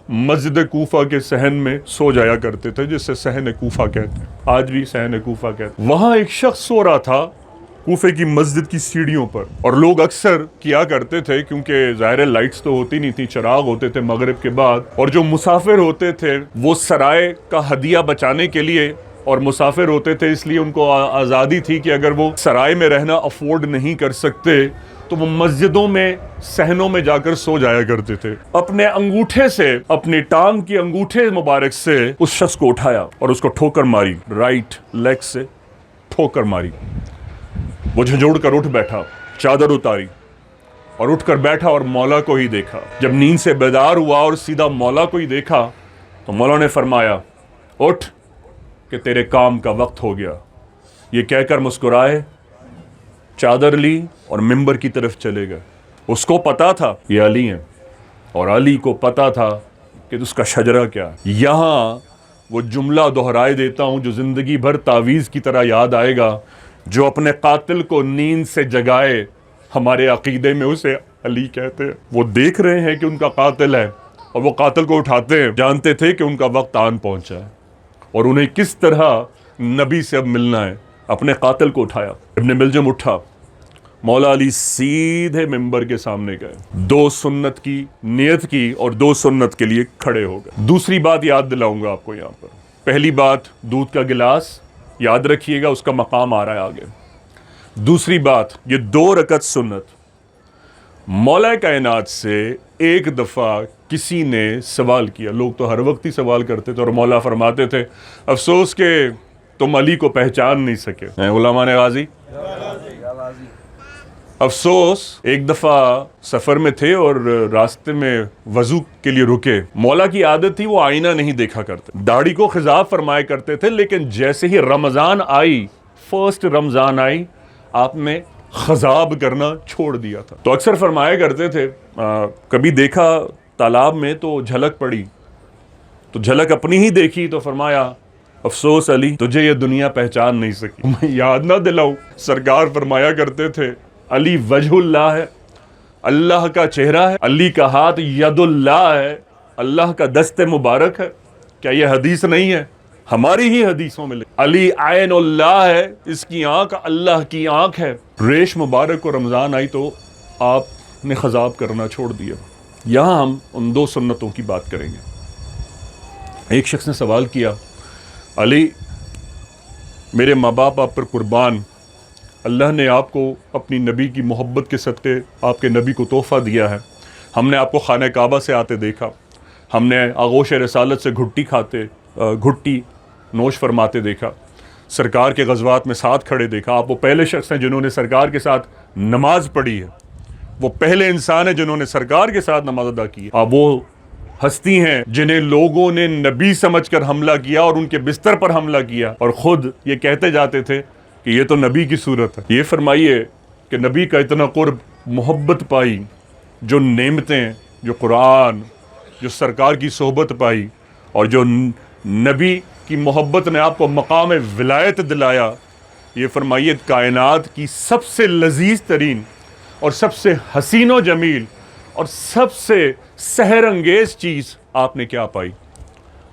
Speaker 1: مسجد کوفہ کے صحن میں سو جایا کرتے تھے، جس سے صحن کوفہ کہتے ہیں، آج بھی صحن کوفہ کہتے ہیں۔ وہاں ایک شخص سو رہا تھا کوفے کی مسجد کی سیڑھیوں پر، اور لوگ اکثر کیا کرتے تھے کیونکہ ظاہر لائٹس تو ہوتی نہیں تھی، چراغ ہوتے تھے مغرب کے بعد، اور جو مسافر ہوتے تھے وہ سرائے کا ہدیہ بچانے کے لیے، اور مسافر ہوتے تھے اس لیے ان کو آزادی تھی کہ اگر وہ سرائے میں رہنا افورڈ نہیں کر سکتے تو وہ مسجدوں میں صحنوں میں جا کر سو جایا کرتے تھے۔ اپنے انگوٹھے سے، اپنی ٹانگ کی انگوٹھے مبارک سے اس شخص کو اٹھایا اور اس کو ٹھوکر ماری، رائٹ لیگ سے ٹھوکر ماری۔ وہ جھنجھوڑ کر اٹھ بیٹھا، چادر اتاری اور اٹھ کر بیٹھا اور مولا کو ہی دیکھا۔ جب نیند سے بیدار ہوا اور سیدھا مولا کو ہی دیکھا تو مولا نے فرمایا اٹھ کہ تیرے کام کا وقت ہو گیا۔ یہ کہہ کر مسکرائے، چادر لی اور ممبر کی طرف چلے گئے۔ اس کو پتا تھا یہ علی ہیں، اور علی کو پتا تھا کہ اس کا شجرہ کیا ہے۔ یہاں وہ جملہ دہرائے دیتا ہوں جو زندگی بھر تعویذ کی طرح یاد آئے گا، جو اپنے قاتل کو نیند سے جگائے ہمارے عقیدے میں اسے علی کہتے ہیں۔ وہ دیکھ رہے ہیں کہ ان کا قاتل ہے اور وہ قاتل کو اٹھاتے ہیں، جانتے تھے کہ ان کا وقت آن پہنچا ہے اور انہیں کس طرح نبی سے اب ملنا ہے۔ اپنے قاتل کو اٹھایا، ابن ملجم اٹھا، مولا علی سیدھے ممبر کے سامنے گئے، 2 سنت کی نیت کی اور 2 سنت کے لیے کھڑے ہو گئے۔ دوسری بات یاد دلاؤں گا آپ کو یہاں پر۔ پہلی بات دودھ کا گلاس یاد رکھیے گا، اس کا مقام آ رہا ہے آگے۔ دوسری بات یہ 2 رکعت سنت، مولا کائنات سے ایک دفعہ کسی نے سوال کیا، لوگ تو ہر وقت ہی سوال کرتے تھے اور مولا فرماتے تھے افسوس کہ تم علی کو پہچان نہیں سکے۔ علماء نے غازی افسوس، ایک دفعہ سفر میں تھے اور راستے میں وضو کے لیے رکے، مولا کی عادت تھی وہ آئینہ نہیں دیکھا کرتے، داڑھی کو خضاب فرمایا کرتے تھے، لیکن جیسے ہی رمضان آئی، فرسٹ رمضان آئی، آپ نے خضاب کرنا چھوڑ دیا تھا۔ تو اکثر فرمایا کرتے تھے کبھی دیکھا تالاب میں تو جھلک پڑی، تو جھلک اپنی ہی دیکھی تو فرمایا افسوس علی تجھے یہ دنیا پہچان نہیں سکی۔ میں یاد نہ دلاؤں، سرکار فرمایا کرتے تھے علی وجہ اللہ ہے، اللہ کا چہرہ ہے، علی کا ہاتھ ید اللہ ہے، اللہ کا دست مبارک ہے۔ کیا یہ حدیث نہیں ہے؟ ہماری ہی حدیثوں میں علی عین اللہ ہے، اس کی آنکھ اللہ کی آنکھ ہے۔ ریش مبارک کو رمضان آئی تو آپ نے خضاب کرنا چھوڑ دیا۔ یہاں ہم ان 2 سنتوں کی بات کریں گے۔ ایک شخص نے سوال کیا علی میرے ماں باپ آپ پر قربان، اللہ نے آپ کو اپنی نبی کی محبت کے صدقے آپ کے نبی کو تحفہ دیا ہے، ہم نے آپ کو خانہ کعبہ سے آتے دیکھا، ہم نے آغوش رسالت سے گھٹی نوش فرماتے دیکھا، سرکار کے غزوات میں ساتھ کھڑے دیکھا، آپ وہ پہلے شخص ہیں جنہوں نے سرکار کے ساتھ نماز پڑھی ہے، وہ پہلے انسان ہیں جنہوں نے سرکار کے ساتھ نماز ادا کی ہے، آپ وہ ہستی ہیں جنہیں لوگوں نے نبی سمجھ کر حملہ کیا اور ان کے بستر پر حملہ کیا اور خود یہ کہتے جاتے تھے کہ یہ تو نبی کی صورت ہے۔ یہ فرمائیے کہ نبی کا اتنا قرب، محبت پائی، جو نعمتیں، جو قرآن، جو سرکار کی صحبت پائی اور جو نبی کی محبت نے آپ کو مقام ولایت دلایا، یہ فرمائیے کائنات کی سب سے لذیذ ترین اور سب سے حسین و جمیل اور سب سے سحر انگیز چیز آپ نے کیا پائی؟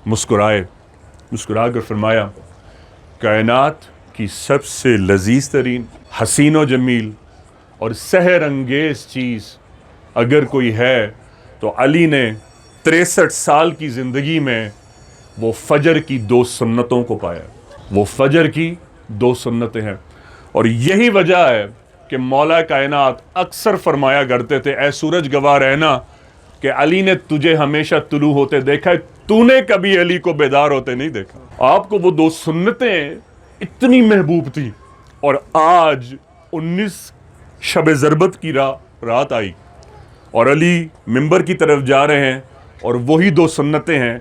Speaker 1: مسکرا کر فرمایا کائنات کی سب سے لذیذ ترین، حسین و جمیل اور سحر انگیز چیز اگر کوئی ہے تو علی نے 63 سال کی زندگی میں وہ فجر کی 2 سنتوں کو پایا۔ وہ فجر کی 2 سنتیں ہیں، اور یہی وجہ ہے کہ مولا کائنات اکثر فرمایا کرتے تھے اے سورج گواہ رہنا کہ علی نے تجھے ہمیشہ طلوع ہوتے دیکھا ہے، تو نے کبھی علی کو بیدار ہوتے نہیں دیکھا۔ آپ کو وہ 2 سنتیں اتنی محبوب تھی، اور آج 19 شب ضربت کی رات آئی اور علی ممبر کی طرف جا رہے ہیں، اور وہی 2 سنتیں ہیں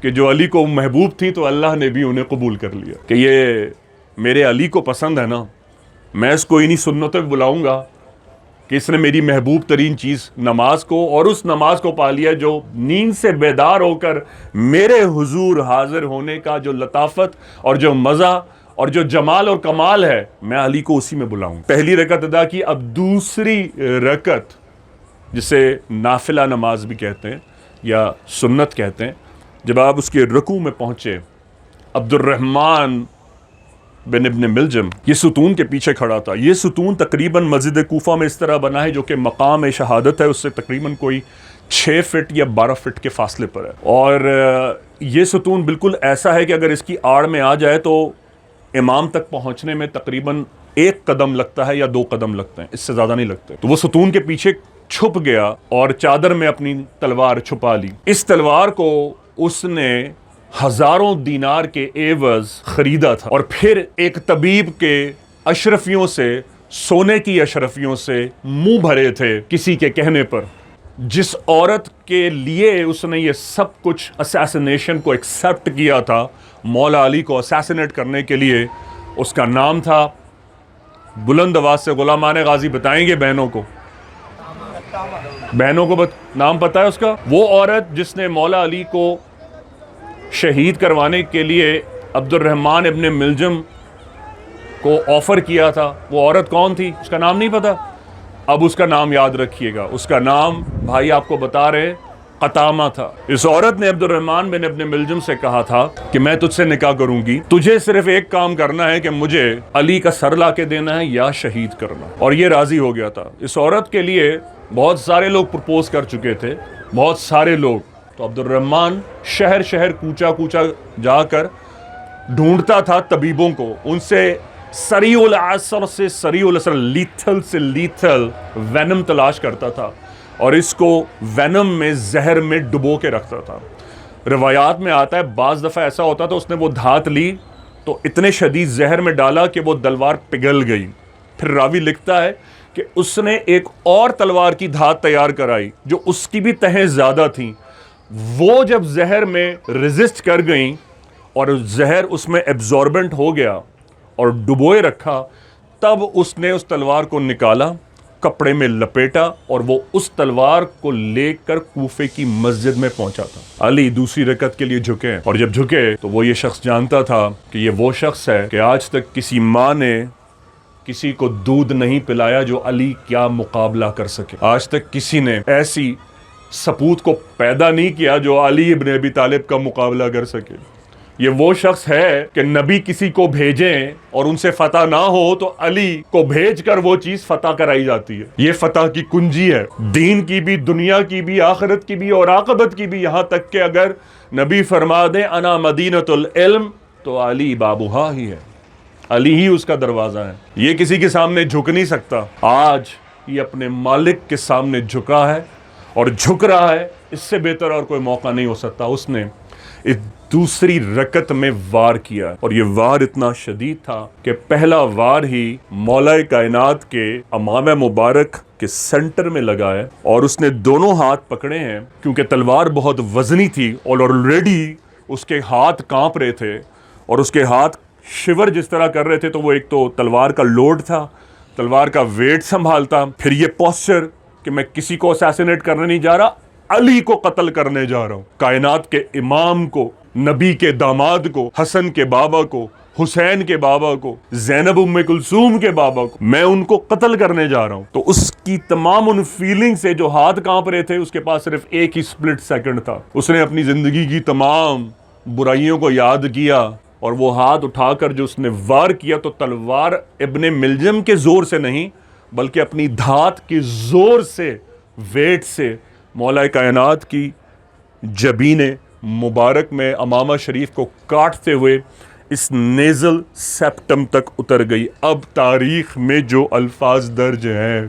Speaker 1: کہ جو علی کو محبوب تھیں تو اللہ نے بھی انہیں قبول کر لیا کہ یہ میرے علی کو پسند ہے نا، میں اس کو انہی سنتوں پہ بلاؤں گا کہ اس نے میری محبوب ترین چیز نماز کو، اور اس نماز کو پا لیا جو نیند سے بیدار ہو کر میرے حضور حاضر ہونے کا جو لطافت اور جو مزہ اور جو جمال اور کمال ہے، میں علی کو اسی میں بلاؤں۔ پہلی رکعت ادا کی، اب دوسری رکعت جسے نافلہ نماز بھی کہتے ہیں یا سنت کہتے ہیں، جب آپ اس کے رکوع میں پہنچے، عبد الرحمن بن ابن ملجم یہ ستون کے پیچھے کھڑا تھا۔ یہ ستون تقریباً مسجد کوفہ میں اس طرح بنا ہے جو کہ مقام شہادت ہے، اس سے تقریباً کوئی 6 فٹ یا 12 فٹ کے فاصلے پر ہے، اور یہ ستون بالکل ایسا ہے کہ اگر اس کی آڑ میں آ جائے تو امام تک پہنچنے میں تقریباً 1 قدم لگتا ہے یا 2 قدم لگتے ہیں، اس سے زیادہ نہیں لگتے۔ تو وہ ستون کے پیچھے چھپ گیا اور چادر میں اپنی تلوار چھپا لی۔ اس تلوار کو اس نے ہزاروں دینار کے عوض خریدا تھا، اور پھر ایک طبیب کے اشرفیوں سے، سونے کی اشرفیوں سے منہ بھرے تھے کسی کے کہنے پر۔ جس عورت کے لیے اس نے یہ سب کچھ اسیسینیشن کو ایکسیپٹ کیا تھا، مولا علی کو اسیسینیٹ کرنے کے لیے، اس کا نام تھا، بلند آواز سے غلامان غازی بتائیں گے بہنوں کو، بہنوں کو نام پتا ہے اس کا؟ وہ عورت جس نے مولا علی کو شہید کروانے کے لیے عبد الرحمن ابن ملجم کو آفر کیا تھا، وہ عورت کون تھی؟ اس کا نام نہیں پتا؟ اب اس کا نام یاد رکھیے گا، اس کا نام بھائی آپ کو بتا رہے قطامہ تھا۔ اس عورت نے عبد الرحمن بن ابن ملجم سے کہا تھا کہ میں تجھ سے نکاح کروں گی، تجھے صرف ایک کام کرنا ہے کہ مجھے علی کا سر لا کے دینا ہے یا شہید کرنا، اور یہ راضی ہو گیا تھا۔ اس عورت کے لیے بہت سارے لوگ پرپوز کر چکے تھے، بہت سارے لوگ، تو عبد الرحمن شہر شہر کوچا کوچا جا کر ڈھونڈتا تھا طبیبوں کو، ان سے سریع العسر سے سریع العسر، لیتھل سے لیتھل وینم تلاش کرتا تھا اور اس کو وینم میں، زہر میں ڈبو کے رکھتا تھا۔ روایات میں آتا ہے بعض دفعہ ایسا ہوتا تو اس نے وہ دھات لی تو اتنے شدید زہر میں ڈالا کہ وہ تلوار پگھل گئی۔ پھر راوی لکھتا ہے کہ اس نے ایک اور تلوار کی دھات تیار کرائی جو اس کی بھی تہیں زیادہ تھیں، وہ جب زہر میں ریزسٹ کر گئیں اور زہر اس میں ایبزوربنٹ ہو گیا اور ڈبوئے رکھا، تب اس نے اس تلوار کو نکالا، کپڑے میں لپیٹا اور وہ اس تلوار کو لے کر کوفے کی مسجد میں پہنچا تھا۔ علی دوسری رکعت کے لیے جھکے، اور جب جھکے تو وہ یہ شخص جانتا تھا کہ یہ وہ شخص ہے کہ آج تک کسی ماں نے کسی کو دودھ نہیں پلایا جو علی کیا مقابلہ کر سکے، آج تک کسی نے ایسی سپوت کو پیدا نہیں کیا جو علی ابن ابی طالب کا مقابلہ کر سکے۔ یہ وہ شخص ہے کہ نبی کسی کو بھیجیں اور ان سے فتح نہ ہو تو علی کو بھیج کر وہ چیز فتح کرائی جاتی ہے۔ یہ فتح کی کنجی ہے، دین کی بھی، دنیا کی بھی، آخرت کی بھی اور عاقبت کی بھی، یہاں تک کہ اگر نبی فرما دیں انا مدینۃ العلم تو علی بابوہا ہی ہے، علی ہی اس کا دروازہ ہے۔ یہ کسی کے سامنے جھک نہیں سکتا، آج یہ اپنے مالک کے سامنے جھکا ہے اور جھک رہا ہے، اس سے بہتر اور کوئی موقع نہیں ہو سکتا۔ اس نے اس دوسری رکعت میں وار کیا اور یہ وار اتنا شدید تھا کہ پہلا وار ہی مولا کائنات کے امامِ مبارک کے سینٹر میں لگا ہے، اور اس نے دونوں ہاتھ پکڑے ہیں کیونکہ تلوار بہت وزنی تھی اور آلریڈی اس کے ہاتھ کانپ رہے تھے، اور اس کے ہاتھ شیور جس طرح کر رہے تھے، تو وہ ایک تو تلوار کا لوڈ تھا، تلوار کا ویٹ سنبھالتا، پھر یہ پوسچر کہ میں کسی کو اسیسینیٹ کرنے نہیں جا رہا، علی کو قتل کرنے جا رہا ہوں، کائنات کے امام کو، نبی کے داماد کو، حسن کے بابا کو، حسین کے بابا کو، زینب ام کلثوم کے بابا کو، میں ان کو قتل کرنے جا رہا ہوں۔ تو اس کی تمام ان فیلنگ سے جو ہاتھ کانپ رہے تھے، اس کے پاس صرف ایک ہی سپلٹ سیکنڈ تھا۔ اس نے اپنی زندگی کی تمام برائیوں کو یاد کیا اور وہ ہاتھ اٹھا کر جو اس نے وار کیا، تو تلوار ابن ملجم کے زور سے نہیں بلکہ اپنی دھات کے زور سے، ویٹ سے مولا کائنات کی جبین مبارک میں امامہ شریف کو کاٹتے ہوئے اس نیزل سیپٹم تک اتر گئی۔ اب تاریخ میں جو الفاظ درج ہیں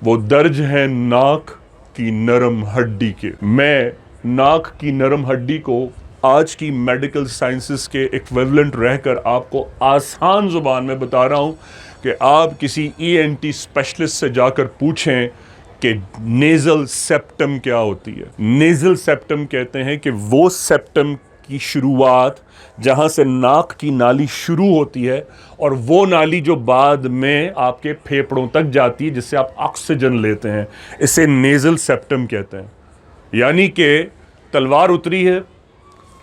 Speaker 1: وہ درج ہیں ناک کی نرم ہڈی کے۔ میں ناک کی نرم ہڈی کو آج کی میڈیکل سائنسز کے ایکویولنٹ رہ کر آپ کو آسان زبان میں بتا رہا ہوں کہ آپ کسی ENT اسپیشلسٹ سے جا کر پوچھیں کہ نیزل سیپٹم کیا ہوتی ہے۔ نیزل سیپٹم کہتے ہیں کہ وہ سیپٹم کی شروعات جہاں سے ناک کی نالی شروع ہوتی ہے اور وہ نالی جو بعد میں آپ کے پھیپھڑوں تک جاتی ہے جس سے آپ آکسیجن لیتے ہیں، اسے نیزل سیپٹم کہتے ہیں۔ یعنی کہ تلوار اتری ہے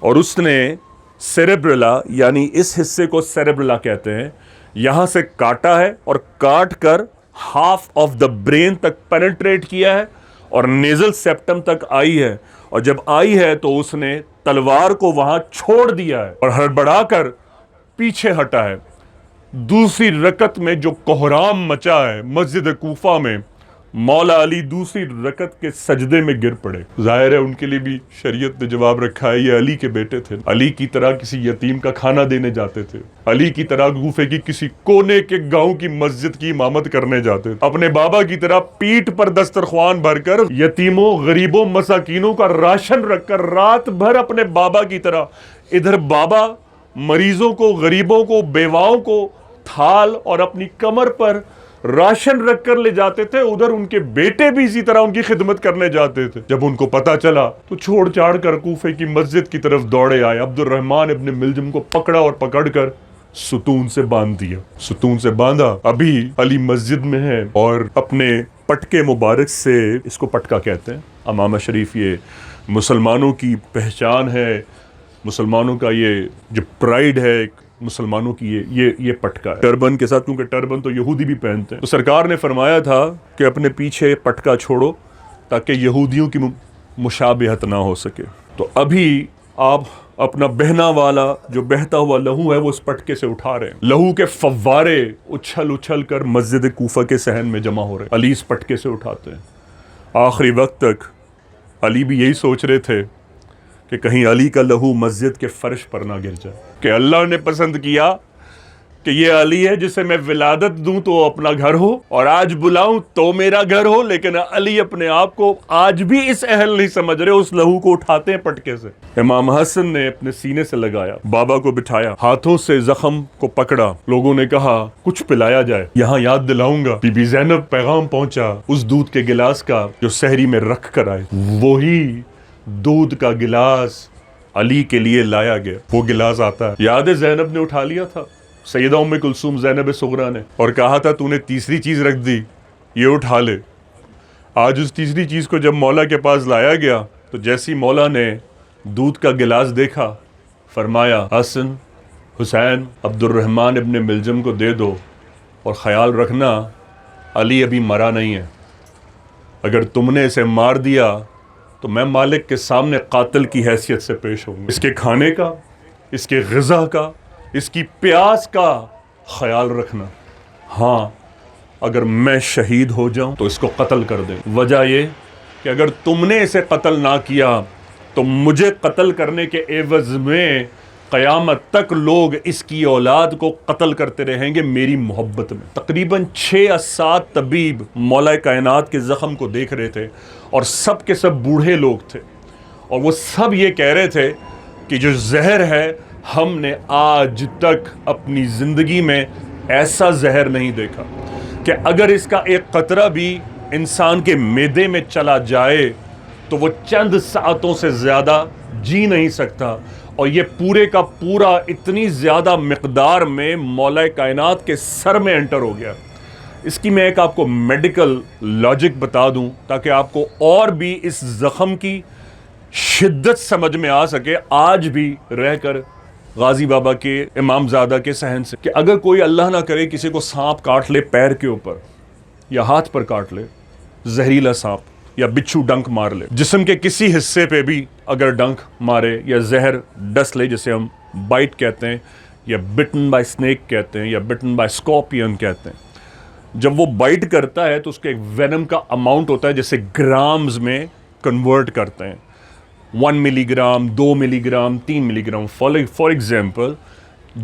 Speaker 1: اور اس نے سیریبرلا، یعنی اس حصے کو سیریبرلا کہتے ہیں، یہاں سے کاٹا ہے اور کاٹ کر ہاف آف دا برین تک پینیٹریٹ کیا ہے اور نیزل سیپٹم تک آئی ہے، اور جب آئی ہے تو اس نے تلوار کو وہاں چھوڑ دیا ہے اور ہڑبڑا کر پیچھے ہٹا ہے۔ دوسری رکعت میں جو کوہرام مچا ہے مسجد کوفہ میں، مولا علی دوسری رکعت کے سجدے میں گر پڑے۔ ظاہر ہے ان کے لیے بھی شریعت نے جواب رکھا ہے، یہ علی کے بیٹے تھے، علی کی طرح کسی یتیم کا کھانا دینے جاتے تھے، علی کی طرح کوفے کی کسی کونے کے گاؤں کی مسجد کی امامت کرنے جاتے تھے، اپنے بابا کی طرح پیٹھ پر دسترخوان بھر کر یتیموں، غریبوں، مساکینوں کا راشن رکھ کر رات بھر اپنے بابا کی طرح ادھر بابا مریضوں کو، غریبوں کو، بیواؤں کو تھال اور اپنی کمر پر راشن رکھ کر لے جاتے تھے، ادھر ان کے بیٹے بھی اسی طرح ان کی خدمت کرنے جاتے تھے۔ جب ان کو پتا چلا تو چھوڑ چھاڑ کر کوفے کی مسجد کی طرف دوڑے آئے، عبد الرحمن ابن ملجم کو پکڑا اور پکڑ کر ستون سے باندھ دیا، ستون سے باندھا۔ ابھی علی مسجد میں ہے اور اپنے پٹکے مبارک سے، اس کو پٹکا کہتے ہیں، امامہ شریف یہ مسلمانوں کی پہچان ہے، مسلمانوں کا یہ جو پرائیڈ ہے، مسلمانوں کی یہ پٹکا ہے ٹربن کے ساتھ، کیونکہ ٹربن تو یہودی بھی پہنتے ہیں۔ تو سرکار نے فرمایا تھا کہ اپنے پیچھے پٹکا چھوڑو تاکہ یہودیوں کی مشابہت نہ ہو سکے۔ تو ابھی آپ اپنا بہنا والا جو بہتا ہوا لہو ہے وہ اس پٹکے سے اٹھا رہے ہیں، لہو کے فوارے اچھل اچھل کر مسجد کوفہ کے صحن میں جمع ہو رہے ہیں، علی اس پٹکے سے اٹھاتے ہیں۔ آخری وقت تک علی بھی یہی سوچ رہے تھے کہ کہیں علی کا لہو مسجد کے فرش پر نہ گر جائے، کہ اللہ نے پسند کیا کہ یہ علی ہے جسے میں ولادت دوں تو اپنا گھر ہو، اور آج بلاؤں تو میرا گھر ہو، لیکن علی اپنے آپ کو آج بھی اس اہل نہیں سمجھ رہے، اس لہو کو اٹھاتے ہیں پٹکے سے۔ امام حسن نے اپنے سینے سے لگایا، بابا کو بٹھایا، ہاتھوں سے زخم کو پکڑا، لوگوں نے کہا کچھ پلایا جائے، یہاں یاد دلاؤں گا بی بی زینب پیغام پہنچا اس دودھ کے گلاس کا جو سحری میں رکھ کر آئے، وہی دودھ کا گلاس علی کے لیے لایا گیا، وہ گلاس آتا ہے، یاد ہے زینب نے اٹھا لیا تھا، سیدہ ام کلثوم زینب صغریٰ نے، اور کہا تھا تو نے تیسری چیز رکھ دی، یہ اٹھا لے۔ آج اس تیسری چیز کو جب مولا کے پاس لایا گیا تو جیسی مولا نے دودھ کا گلاس دیکھا، فرمایا حسن، حسین، عبد الرحمن ابن ملجم کو دے دو، اور خیال رکھنا علی ابھی مرا نہیں ہے، اگر تم نے اسے مار دیا تو میں مالک کے سامنے قاتل کی حیثیت سے پیش ہوں گا، اس کے کھانے کا، اس کے غذا کا، اس کی پیاس کا خیال رکھنا، ہاں اگر میں شہید ہو جاؤں تو اس کو قتل کر دیں، وجہ یہ کہ اگر تم نے اسے قتل نہ کیا تو مجھے قتل کرنے کے عوض میں قیامت تک لوگ اس کی اولاد کو قتل کرتے رہیں گے میری محبت میں۔ تقریباً 6 یا 7 طبیب مولا کائنات کے زخم کو دیکھ رہے تھے، اور سب کے سب بوڑھے لوگ تھے، اور وہ سب یہ کہہ رہے تھے کہ جو زہر ہے ہم نے آج تک اپنی زندگی میں ایسا زہر نہیں دیکھا کہ اگر اس کا ایک قطرہ بھی انسان کے معدے میں چلا جائے تو وہ چند ساعتوں سے زیادہ جی نہیں سکتا، اور یہ پورے کا پورا اتنی زیادہ مقدار میں مولا کائنات کے سر میں انٹر ہو گیا۔ اس کی میں ایک آپ کو میڈیکل لاجک بتا دوں تاکہ آپ کو اور بھی اس زخم کی شدت سمجھ میں آ سکے، آج بھی رہ کر غازی بابا کے امام زادہ کے صحن سے، کہ اگر کوئی اللہ نہ کرے کسی کو سانپ کاٹ لے پیر کے اوپر یا ہاتھ پر کاٹ لے، زہریلا سانپ یا بچھو ڈنک مار لے، جسم کے کسی حصے پہ بھی اگر ڈنک مارے یا زہر ڈس لے، جسے ہم بائٹ کہتے ہیں یا بٹن بائی سنیک کہتے ہیں یا بٹن بائی اسکارپین کہتے ہیں، جب وہ بائٹ کرتا ہے تو اس کے ایک وینم کا اماؤنٹ ہوتا ہے جسے گرامز میں کنورٹ کرتے ہیں، 1 ملی گرام، 2 ملی گرام، 3 ملی گرام۔ فار ایگزامپل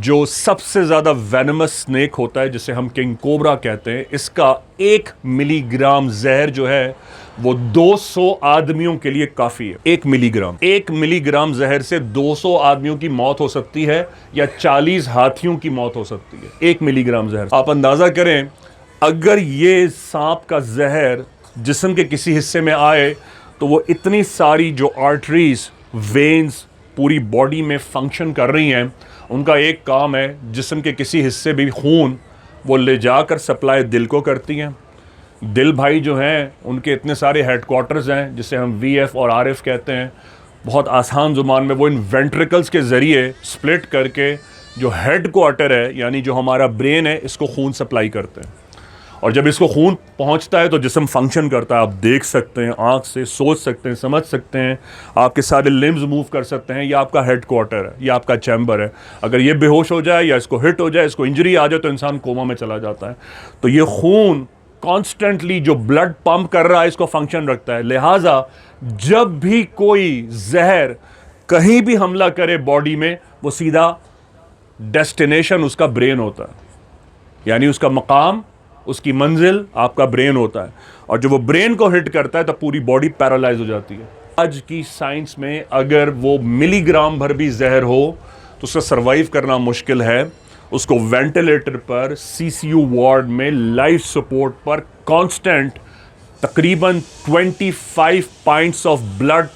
Speaker 1: جو سب سے زیادہ وینمس سنیک ہوتا ہے جسے ہم کنگ کوبرا کہتے ہیں، اس کا 1 ملی گرام زہر جو ہے وہ 200 آدمیوں کے لیے کافی ہے۔ 1 ملی گرام زہر سے 200 آدمیوں کی موت ہو سکتی ہے یا 40 ہاتھیوں کی موت ہو سکتی ہے، 1 ملی گرام زہر۔ آپ اندازہ کریں اگر یہ سانپ کا زہر جسم کے کسی حصے میں آئے تو وہ اتنی ساری جو آرٹریز، وینز پوری باڈی میں فنکشن کر رہی ہیں، ان کا ایک کام ہے جسم کے کسی حصے بھی خون وہ لے جا کر سپلائی دل کو کرتی ہیں۔ دل بھائی جو ہیں ان کے اتنے سارے ہیڈ کوارٹرز ہیں جسے ہم وی ایف اور آر ایف کہتے ہیں، بہت آسان زبان میں وہ ان وینٹریکلز کے ذریعے سپلٹ کر کے جو ہیڈ کوارٹر ہے یعنی جو ہمارا برین ہے اس کو خون سپلائی کرتے ہیں، اور جب اس کو خون پہنچتا ہے تو جسم فنکشن کرتا ہے، آپ دیکھ سکتے ہیں، آنکھ سے سوچ سکتے ہیں، سمجھ سکتے ہیں، آپ کے سارے لمبز موو کر سکتے ہیں، یہ آپ کا ہیڈ کوارٹر ہے، یہ آپ کا چیمبر ہے۔ اگر یہ بے ہوش ہو جائے یا اس کو ہٹ ہو جائے، اس کو انجری آ جائے تو انسان کوما میں چلا جاتا ہے۔ تو یہ خون کانسٹنٹلی جو بلڈ پمپ کر رہا ہے اس کو فنکشن رکھتا ہے، لہٰذا جب بھی کوئی زہر کہیں بھی حملہ کرے باڈی میں وہ سیدھا ڈیسٹینیشن اس کا برین ہوتا ہے، یعنی اس کا مقام، اس کی منزل آپ کا برین ہوتا ہے، اور جب وہ برین کو ہٹ کرتا ہے تو پوری باڈی پیرالائز ہو جاتی ہے۔ آج کی سائنس میں اگر وہ ملی گرام بھر بھی زہر ہو تو اس کا سروائیو کرنا مشکل ہے، اس کو وینٹیلیٹر پر، سی سی یو وارڈ میں لائف سپورٹ پر کانسٹنٹ تقریباً 25 pints of blood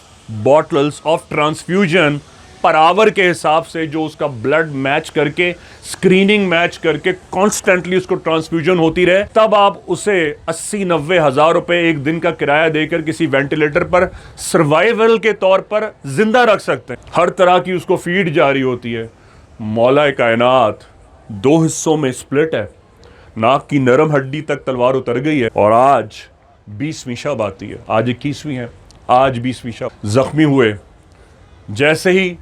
Speaker 1: bottles of transfusion per hour کے حساب سے جو اس کا بلڈ میچ کر کے اسکریننگ میچ کر کے کانسٹنٹلی اس کو ٹرانسفیوژن ہوتی رہے، تب آپ اسے 80-90 ہزار روپے ایک دن کا کرایہ دے کر کسی وینٹیلیٹر پر سروائیول کے طور پر زندہ رکھ سکتے ہیں۔ ہر طرح کی اس کو فیڈ جاری ہوتی ہے۔ مولا کائنات 2 حصوں میں سپلٹ ہے، ناک کی نرم ہڈی تک تلوار اتر گئی ہے، اور آج 20ویں شب آتی ہے، آج 21ویں ہے، آج 20ویں شب۔ زخمی ہوئے، جیسے ہی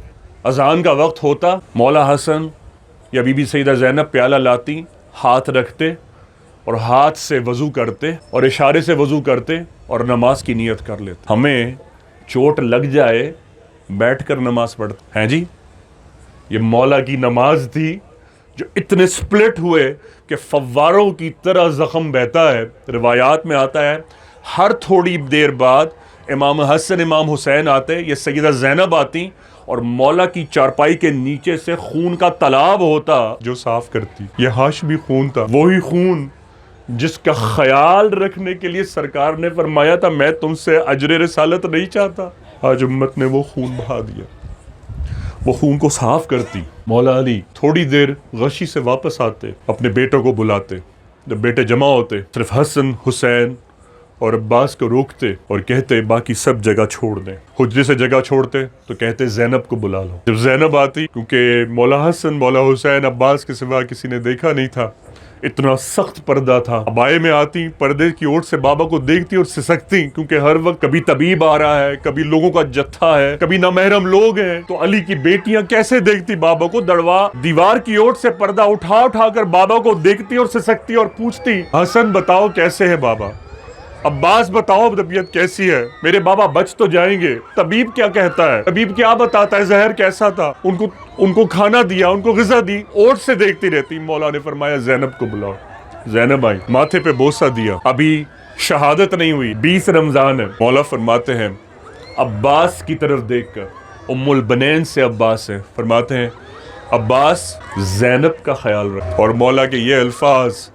Speaker 1: اذان کا وقت ہوتا، مولا حسن یا بی بی سیدہ زینب پیالہ لاتی، ہاتھ رکھتے اور ہاتھ سے وضو کرتے اور اشارے سے وضو کرتے اور نماز کی نیت کر لیتے۔ ہمیں چوٹ لگ جائے بیٹھ کر نماز پڑھتے ہیں جی، یہ مولا کی نماز تھی جو اتنے سپلٹ ہوئے کہ فواروں کی طرح زخم بہتا ہے۔ روایات میں آتا ہے ہر تھوڑی دیر بعد امام حسن امام حسین آتے، یہ سیدہ زینب آتی اور مولا کی چارپائی کے نیچے سے خون کا تالاب ہوتا جو صاف کرتی۔ یہ ہاشمی خون تھا، وہی خون جس کا خیال رکھنے کے لیے سرکار نے فرمایا تھا میں تم سے اجر رسالت نہیں چاہتا۔ آج امت نے وہ خون بہا دیا، وہ خون کو صاف کرتی۔ مولا علی تھوڑی دیر غشی سے واپس آتے، اپنے بیٹوں کو بلاتے، جب بیٹے جمع ہوتے صرف حسن حسین اور عباس کو روکتے اور کہتے باقی سب جگہ چھوڑ دیں۔ حجرے سے جگہ چھوڑتے تو کہتے زینب کو بلا لو۔ جب زینب آتی، کیونکہ مولا حسن مولا حسین عباس کے سوا کسی نے دیکھا نہیں تھا، اتنا سخت پردہ تھا، ابائے میں آتی، پردے کی اوٹ سے بابا کو دیکھتی اور سسکتی، کیونکہ ہر وقت کبھی طبیب آ رہا ہے، کبھی لوگوں کا جتھا ہے، کبھی نامحرم لوگ ہیں، تو علی کی بیٹیاں کیسے دیکھتی بابا کو؟ دڑوا دیوار کی اوٹ سے پردہ اٹھا اٹھا کر بابا کو دیکھتی اور سسکتی اور پوچھتی حسن بتاؤ کیسے ہے بابا، عباس بتاؤ طبیعت کیسی ہے، میرے بابا بچ تو جائیں گے، طبیب کیا کہتا ہے، طبیب کیا بتاتا ہے، زہر کیسا تھا، ان کو کھانا دیا، ان کو غذا دی، اوٹ سے دیکھتی رہتی۔ مولا نے فرمایا زینب کو بلاؤ۔ زینب آئی، ماتھے پہ بوسہ دیا، ابھی شہادت نہیں ہوئی، 20 رمضان ہے۔ مولا فرماتے ہیں عباس کی طرف دیکھ کر، ام البنین سے عباس ہے، فرماتے ہیں عباس زینب کا خیال رکھ۔ اور مولا کے یہ الفاظ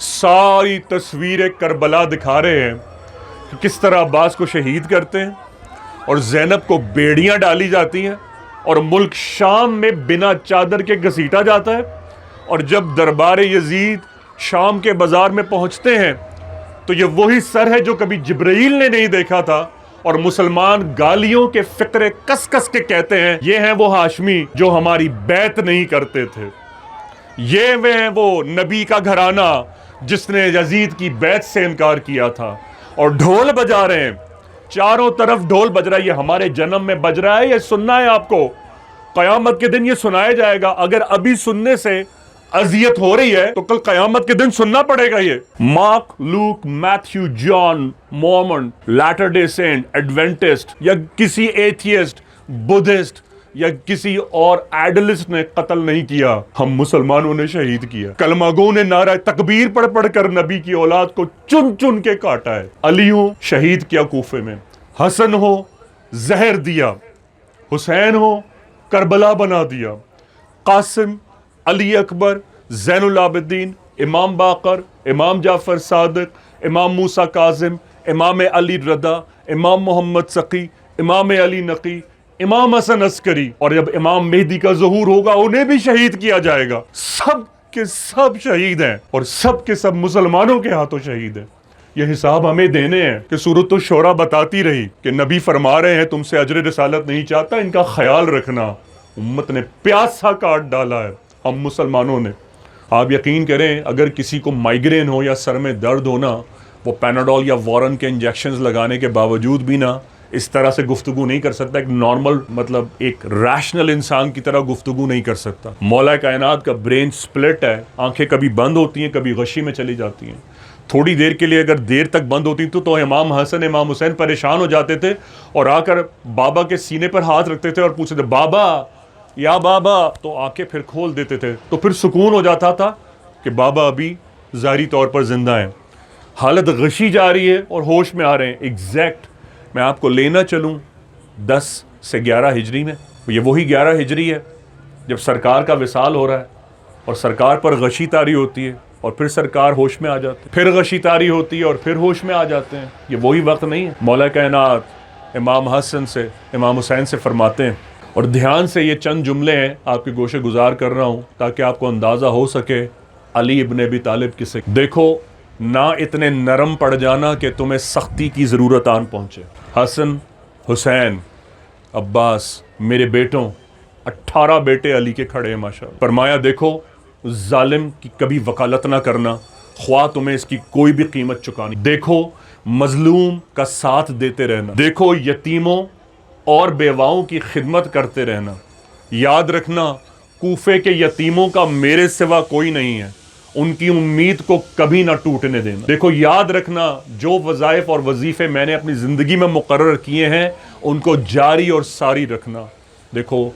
Speaker 1: ساری تصویر کربلا دکھا رہے ہیں کہ کس طرح عباس کو شہید کرتے ہیں اور زینب کو بیڑیاں ڈالی جاتی ہیں اور ملک شام میں بنا چادر کے گھسیٹا جاتا ہے، اور جب دربار یزید شام کے بازار میں پہنچتے ہیں تو یہ وہی سر ہے جو کبھی جبرائیل نے نہیں دیکھا تھا، اور مسلمان گالیوں کے فقرے کس کس کے کہتے ہیں یہ ہیں وہ ہاشمی جو ہماری بیعت نہیں کرتے تھے، یہ ہیں وہ نبی کا گھرانہ جس نے یزید کی بیعت سے انکار کیا تھا۔ اور ڈھول بجا رہے ہیں، چاروں طرف ڈھول بج رہا ہے، یہ ہمارے جنم میں بج رہا ہے، یہ سننا ہے آپ کو، قیامت کے دن یہ سنایا جائے گا۔ اگر ابھی سننے سے اذیت ہو رہی ہے تو کل قیامت کے دن سننا پڑے گا۔ یہ مارک، لوک، میتھیو، جان، مومن، لیٹر ڈے سینٹ، ایڈوینٹسٹ یا کسی ایتھیسٹ، بدھسٹ یا کسی اور ایڈلسٹ نے قتل نہیں کیا، ہم مسلمانوں نے شہید کیا۔ کلمہ گو نے نعرہ تکبیر پڑھ پڑھ کر نبی کی اولاد کو چن چن کے کاٹا ہے۔ علی ہو شہید کیا کوفے میں، حسن ہو زہر دیا، حسین ہو کربلا بنا دیا، قاسم، علی اکبر، زین العابدین، امام باقر، امام جعفر صادق، امام موسیٰ کاظم، امام علی رضا، امام محمد سقی، امام علی نقی، امام حسن عسکری، اور جب امام مہدی کا ظہور ہوگا انہیں بھی شہید کیا جائے گا۔ سب کے سب شہید ہیں اور سب کے سب مسلمانوں کے ہاتھوں شہید ہیں۔ یہ حساب ہمیں دینے ہیں کہ سورۃ الشورى بتاتی رہی کہ نبی فرما رہے ہیں تم سے اجر رسالت نہیں چاہتا، ان کا خیال رکھنا۔ امت نے پیاسا کاٹ ڈالا ہے ہم مسلمانوں نے۔ آپ یقین کریں اگر کسی کو مائیگرین ہو یا سر میں درد ہونا، وہ پیناڈول یا وارن کے انجیکشنز لگانے کے باوجود بھی نہ اس طرح سے گفتگو نہیں کر سکتا، ایک نارمل مطلب ایک ریشنل انسان کی طرح گفتگو نہیں کر سکتا۔ مولا کائنات کا برین سپلٹ ہے، آنکھیں کبھی بند ہوتی ہیں کبھی غشی میں چلی جاتی ہیں۔ تھوڑی دیر کے لیے اگر دیر تک بند ہوتی تو امام حسن امام حسین پریشان ہو جاتے تھے اور آ کر بابا کے سینے پر ہاتھ رکھتے تھے اور پوچھتے تھے بابا یا بابا، تو آنکھیں پھر کھول دیتے تھے، تو پھر سکون ہو جاتا تھا کہ بابا ابھی ظاہری طور پر زندہ ہیں۔ حالت غشی جا رہی ہے اور ہوش میں آ رہے ہیں۔ ایگزیکٹ میں آپ کو لینا چلوں 10 سے 11 ہجری میں، یہ وہی 11 ہجری ہے جب سرکار کا وصال ہو رہا ہے اور سرکار پر غشی طاری ہوتی ہے اور پھر سرکار ہوش میں آ جاتے ہیں، پھر غشی طاری ہوتی ہے اور پھر ہوش میں آ جاتے ہیں۔ یہ وہی وقت نہیں ہے؟ مولا کائنات امام حسن سے امام حسین سے فرماتے ہیں اور دھیان سے یہ چند جملے ہیں آپ کے گوشے گزار کر رہا ہوں تاکہ آپ کو اندازہ ہو سکے علی ابن ابی طالب کسے. دیکھو نہ اتنے نرم پڑ جانا کہ تمہیں سختی کی ضرورت آن پہنچے. حسن، حسین، عباس میرے بیٹوں، 18 بیٹے علی کے کھڑے ہیں ماشاءاللہ. فرمایا دیکھو ظالم کی کبھی وکالت نہ کرنا خواہ تمہیں اس کی کوئی بھی قیمت چکانی. دیکھو مظلوم کا ساتھ دیتے رہنا. دیکھو یتیموں اور بیواؤں کی خدمت کرتے رہنا. یاد رکھنا کوفے کے یتیموں کا میرے سوا کوئی نہیں ہے، ان کی امید کو کبھی نہ ٹوٹنے دینا. دیکھو یاد رکھنا جو وظائف اور وظیفے میں نے اپنی زندگی میں مقرر کیے ہیں ان کو جاری اور ساری رکھنا. دیکھو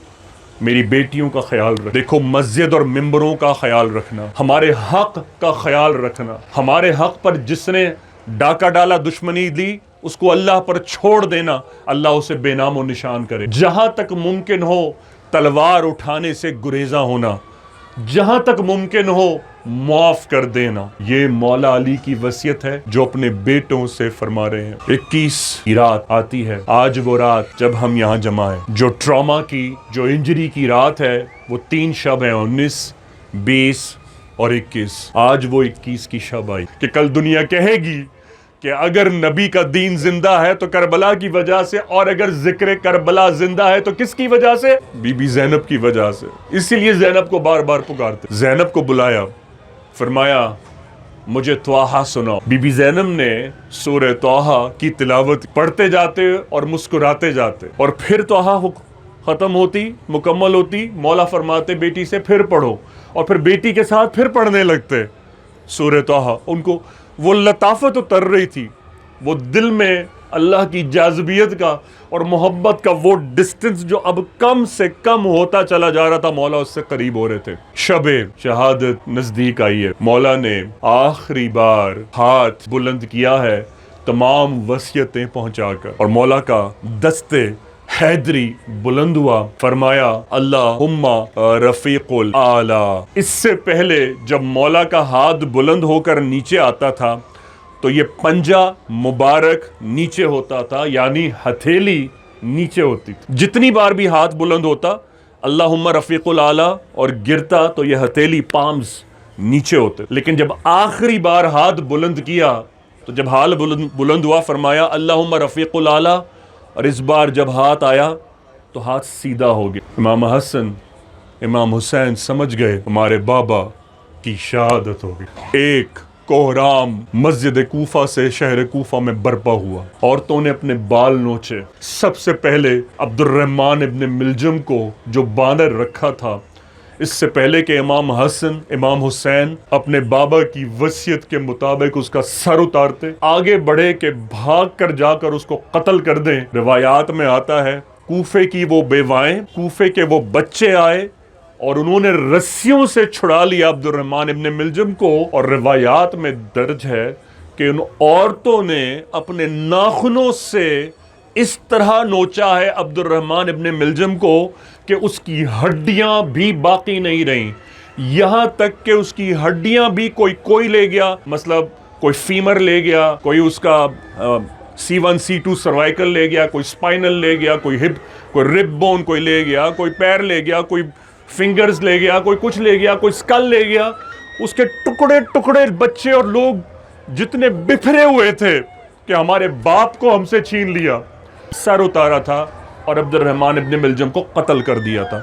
Speaker 1: میری بیٹیوں کا خیال رکھنا. دیکھو مسجد اور ممبروں کا خیال رکھنا. ہمارے حق کا خیال رکھنا. ہمارے حق پر جس نے ڈاکہ ڈالا، دشمنی دی، اس کو اللہ پر چھوڑ دینا، اللہ اسے بے نام و نشان کرے. جہاں تک ممکن ہو تلوار اٹھانے سے گریزاں ہونا، جہاں تک ممکن ہو معاف کر دینا. یہ مولا علی کی وصیت ہے جو اپنے بیٹوں سے فرما رہے ہیں. 21 کی رات آتی ہے، آج وہ رات جب ہم یہاں جمع ہیں. جو ٹراما کی، جو انجری کی رات ہے وہ 3 شب ہیں، 19، 20 اور 21. آج وہ 21 کی شب آئی کہ کل دنیا کہے گی کہ اگر نبی کا دین زندہ ہے تو کربلا کی وجہ سے، اور اگر ذکر کربلا زندہ ہے تو کس کی وجہ سے؟ بی بی زینب کی وجہ سے. اسی لیے زینب کو بار بار پکارتے. زینب کو بلایا، فرمایا مجھے طٰہٰ سناؤ. بی بی زینب نے سورہ طٰہٰ کی تلاوت پڑھتے جاتے اور مسکراتے جاتے، اور پھر طٰہٰ ختم ہوتی، مکمل ہوتی، مولا فرماتے بیٹی سے پھر پڑھو، اور پھر بیٹی کے ساتھ پھر پڑھنے لگتے سورہ طٰہٰ. ان کو وہ لطافت اتر رہی تھی، وہ دل میں اللہ کی جاذبیت کا اور محبت کا وہ ڈسٹنس جو اب کم سے کم ہوتا چلا جا رہا تھا، مولا اس سے قریب ہو رہے تھے. شب شہادت نزدیک آئی ہے. مولا نے آخری بار ہاتھ بلند کیا ہے تمام وصیتیں پہنچا کر، اور مولا کا دستے حیدری بلند ہوا. فرمایا اللہم رفیق الاعلی. اس سے پہلے جب مولا کا ہاتھ بلند ہو کر نیچے آتا تھا تو یہ پنجہ مبارک نیچے ہوتا تھا، یعنی ہتھیلی نیچے ہوتی تھی. جتنی بار بھی ہاتھ بلند ہوتا اللہم رفیق الاعلی اور گرتا تو یہ ہتھیلی پامز نیچے ہوتے. لیکن جب آخری بار ہاتھ بلند کیا تو جب ہاتھ بلند ہوا فرمایا اللہم رفیق الاعلی، اور اس بار جب ہاتھ آیا تو ہاتھ سیدھا ہو گیا. امام حسن، امام حسین سمجھ گئے ہمارے بابا کی شہادت ہو گئی. ایک کوہرام مسجد کوفہ سے شہر کوفہ میں برپا ہوا. عورتوں نے اپنے بال نوچے. سب سے پہلے عبد الرحمن ابن ملجم کو جو باندر رکھا تھا، اس سے پہلے کہ امام حسن، امام حسین اپنے بابا کی وصیت کے مطابق اس کا سر اتارتے، آگے بڑھے کہ بھاگ کر جا کر اس کو قتل کر دیں. روایات میں آتا ہے کوفے کی وہ بیوائیں، کوفے کے وہ بچے آئے اور انہوں نے رسیوں سے چھڑا لیا عبد الرحمن ابن ملجم کو. اور روایات میں درج ہے کہ ان عورتوں نے اپنے ناخنوں سے اس طرح نوچا ہے عبد الرحمن ابن ملجم کو کہ اس کی ہڈیاں بھی باقی نہیں رہیں. یہاں تک کہ اس کی ہڈیاں بھی کوئی لے گیا، مطلب کوئی فیمر لے گیا، کوئی اس کا C1 C2 سروائکل لے گیا، کوئی سپائنل لے گیا، کوئی ہپ، کوئی رب بون کوئی لے گیا، کوئی پیر لے گیا، کوئی فنگرز لے گیا، کوئی کچھ لے گیا، کوئی سکل لے گیا. اس کے ٹکڑے ٹکڑے بچے اور لوگ جتنے بکھرے ہوئے تھے کہ ہمارے باپ کو ہم سے چھین لیا. سر اتارا تھا اور عبد الرحمن ابن ملجم کو قتل کر دیا تھا،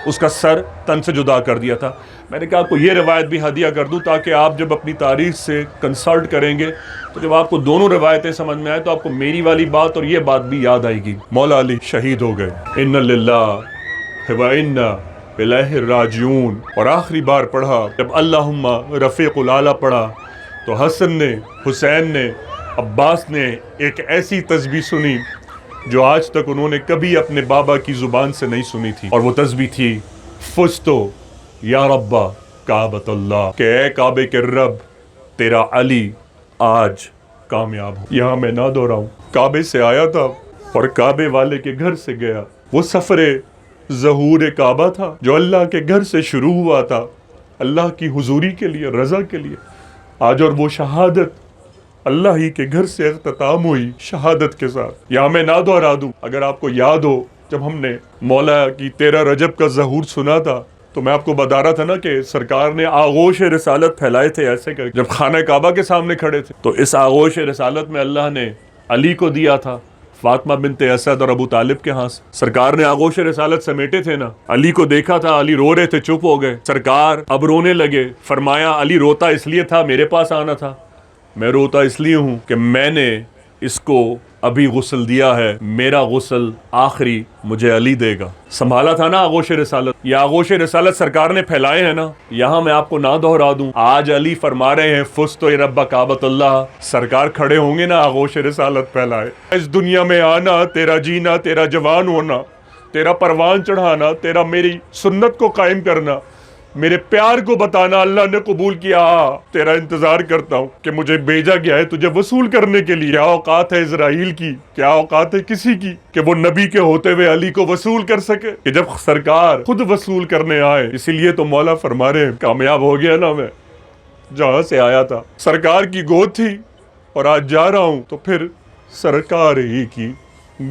Speaker 1: اس کا سر تن سے جدا کر دیا تھا. میں نے کہا آپ کو یہ روایت بھی ہدیہ کر دوں تاکہ آپ جب اپنی تاریخ سے کنسلٹ کریں گے تو جب آپ کو دونوں روایتیں سمجھ میں آئے تو آپ کو میری والی بات اور یہ بات بھی یاد آئے گی. مولا علی شہید ہو گئے. ان للہ و انا الیہ راجعون. اور آخری بار پڑھا جب اللہم رفیق الاعلی پڑھا تو حسن نے، حسین نے، عباس نے ایک ایسی تسبیح سنی جو آج تک انہوں نے کبھی اپنے بابا کی زبان سے نہیں سنی تھی. اور وہ تسبیح تھی فزتو یا ربا کعبۃ اللہ، کہ اے کعبے کے رب تیرا علی آج کامیاب ہو. یہاں میں نہ دہراؤں، کعبے سے آیا تھا اور کعبے والے کے گھر سے گیا. وہ سفر ظہور کعبہ تھا جو اللہ کے گھر سے شروع ہوا تھا، اللہ کی حضوری کے لیے، رضا کے لیے. آج اور وہ شہادت اللہ ہی کے گھر سے اختتام ہوئی شہادت کے ساتھ. یہاں میں نہ دہرا دوں، اگر آپ کو یاد ہو جب ہم نے مولا کی 13 رجب کا ظہور سنا تھا تو میں آپ کو بتا رہا تھا نا کہ سرکار نے آغوش رسالت پھیلائے تھے ایسے کر جب خانہ کعبہ کے سامنے کھڑے تھے، تو اس آغوش رسالت میں اللہ نے علی کو دیا تھا، فاطمہ بنت اسد اور ابو طالب کے ہاں سے۔ سرکار نے آغوش رسالت سمیٹے تھے نا، علی کو دیکھا تھا، علی رو رہے تھے، چپ ہو گئے، سرکار اب رونے لگے، فرمایا علی روتا اس لیے تھا میرے پاس آنا تھا، میں روتا اس لیے ہوں کہ میں نے اس کو ابھی غسل دیا ہے، میرا غسل آخری مجھے علی دے گا۔ سنبھالا تھا نا آغوش رسالت، یہ آغوش رسالت سرکار نے پھیلائے ہیں نا، یہاں میں آپ کو نہ دہرا دوں، آج علی فرما رہے ہیں فزت رب کعبۃ اللہ، سرکار کھڑے ہوں گے نا آغوش رسالت پھیلائے، اس دنیا میں آنا، تیرا جینا، تیرا جوان ہونا، تیرا پروان چڑھانا، تیرا میری سنت کو قائم کرنا، میرے پیار کو بتانا، اللہ نے قبول کیا، تیرا انتظار کرتا ہوں کہ مجھے بھیجا گیا ہے تجھے وصول کرنے کے لیے۔ کیا اوقات ہے اسرائیل کی، کیا اوقات ہے کسی کی کہ وہ نبی کے ہوتے ہوئے علی کو وصول کر سکے، کہ جب سرکار خود وصول کرنے آئے۔ اسی لیے تو مولا فرما رہے ہیں کامیاب ہو گیا نا میں، جہاں سے آیا تھا سرکار کی گود تھی اور آج جا رہا ہوں تو پھر سرکار ہی کی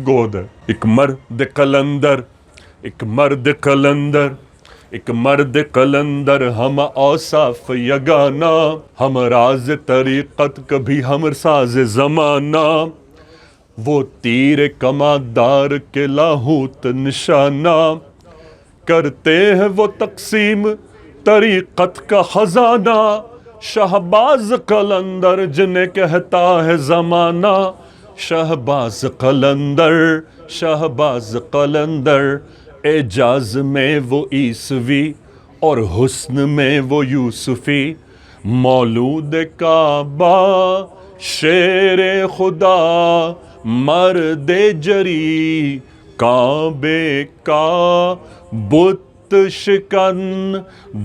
Speaker 1: گود ہے۔ ایک مرد قلندر، ایک مرد قلندر، ایک مرد قلندر، ہم اوصاف یگانا، ہم راز طریقت کبھی ہم ساز زمانہ، وہ تیر کمادار کے لاہوت نشانہ، کرتے ہیں وہ تقسیم طریقت کا خزانہ، شہباز قلندر جنہیں کہتا ہے زمانہ، شہباز قلندر، شہباز قلندر، اعجاز میں وہ عیسوی اور حسن میں وہ یوسفی، مولود کعبہ شیر خدا مرد جری، کعبے کا بت شکن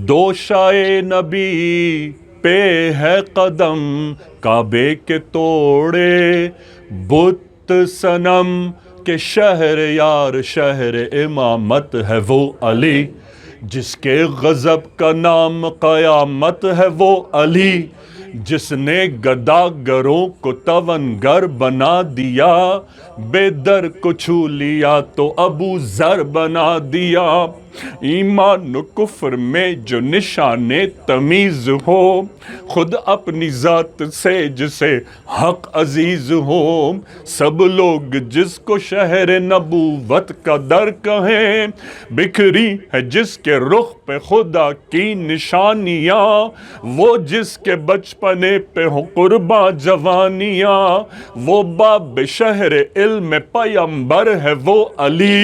Speaker 1: دوشائے نبی پہ ہے قدم، کعبے کے توڑے بت صنم کہ شہر یار شہر امامت ہے وہ علی، جس کے غضب کا نام قیامت ہے وہ علی، جس نے گداگروں کو توانگر بنا دیا، بے در کو چھو لیا تو ابو ذر بنا دیا، ایمان و کفر میں جو نشان تمیز ہو، خود اپنی ذات سے جسے حق عزیز ہو، سب لوگ جس کو شہر نبوت کا در کہیں، بکھری ہے جس کے رخ پہ خدا کی نشانیاں، وہ جس کے بچپنے پہ ہو قرباں جوانیاں، وہ باب شہر علم پیمبر ہے وہ علی،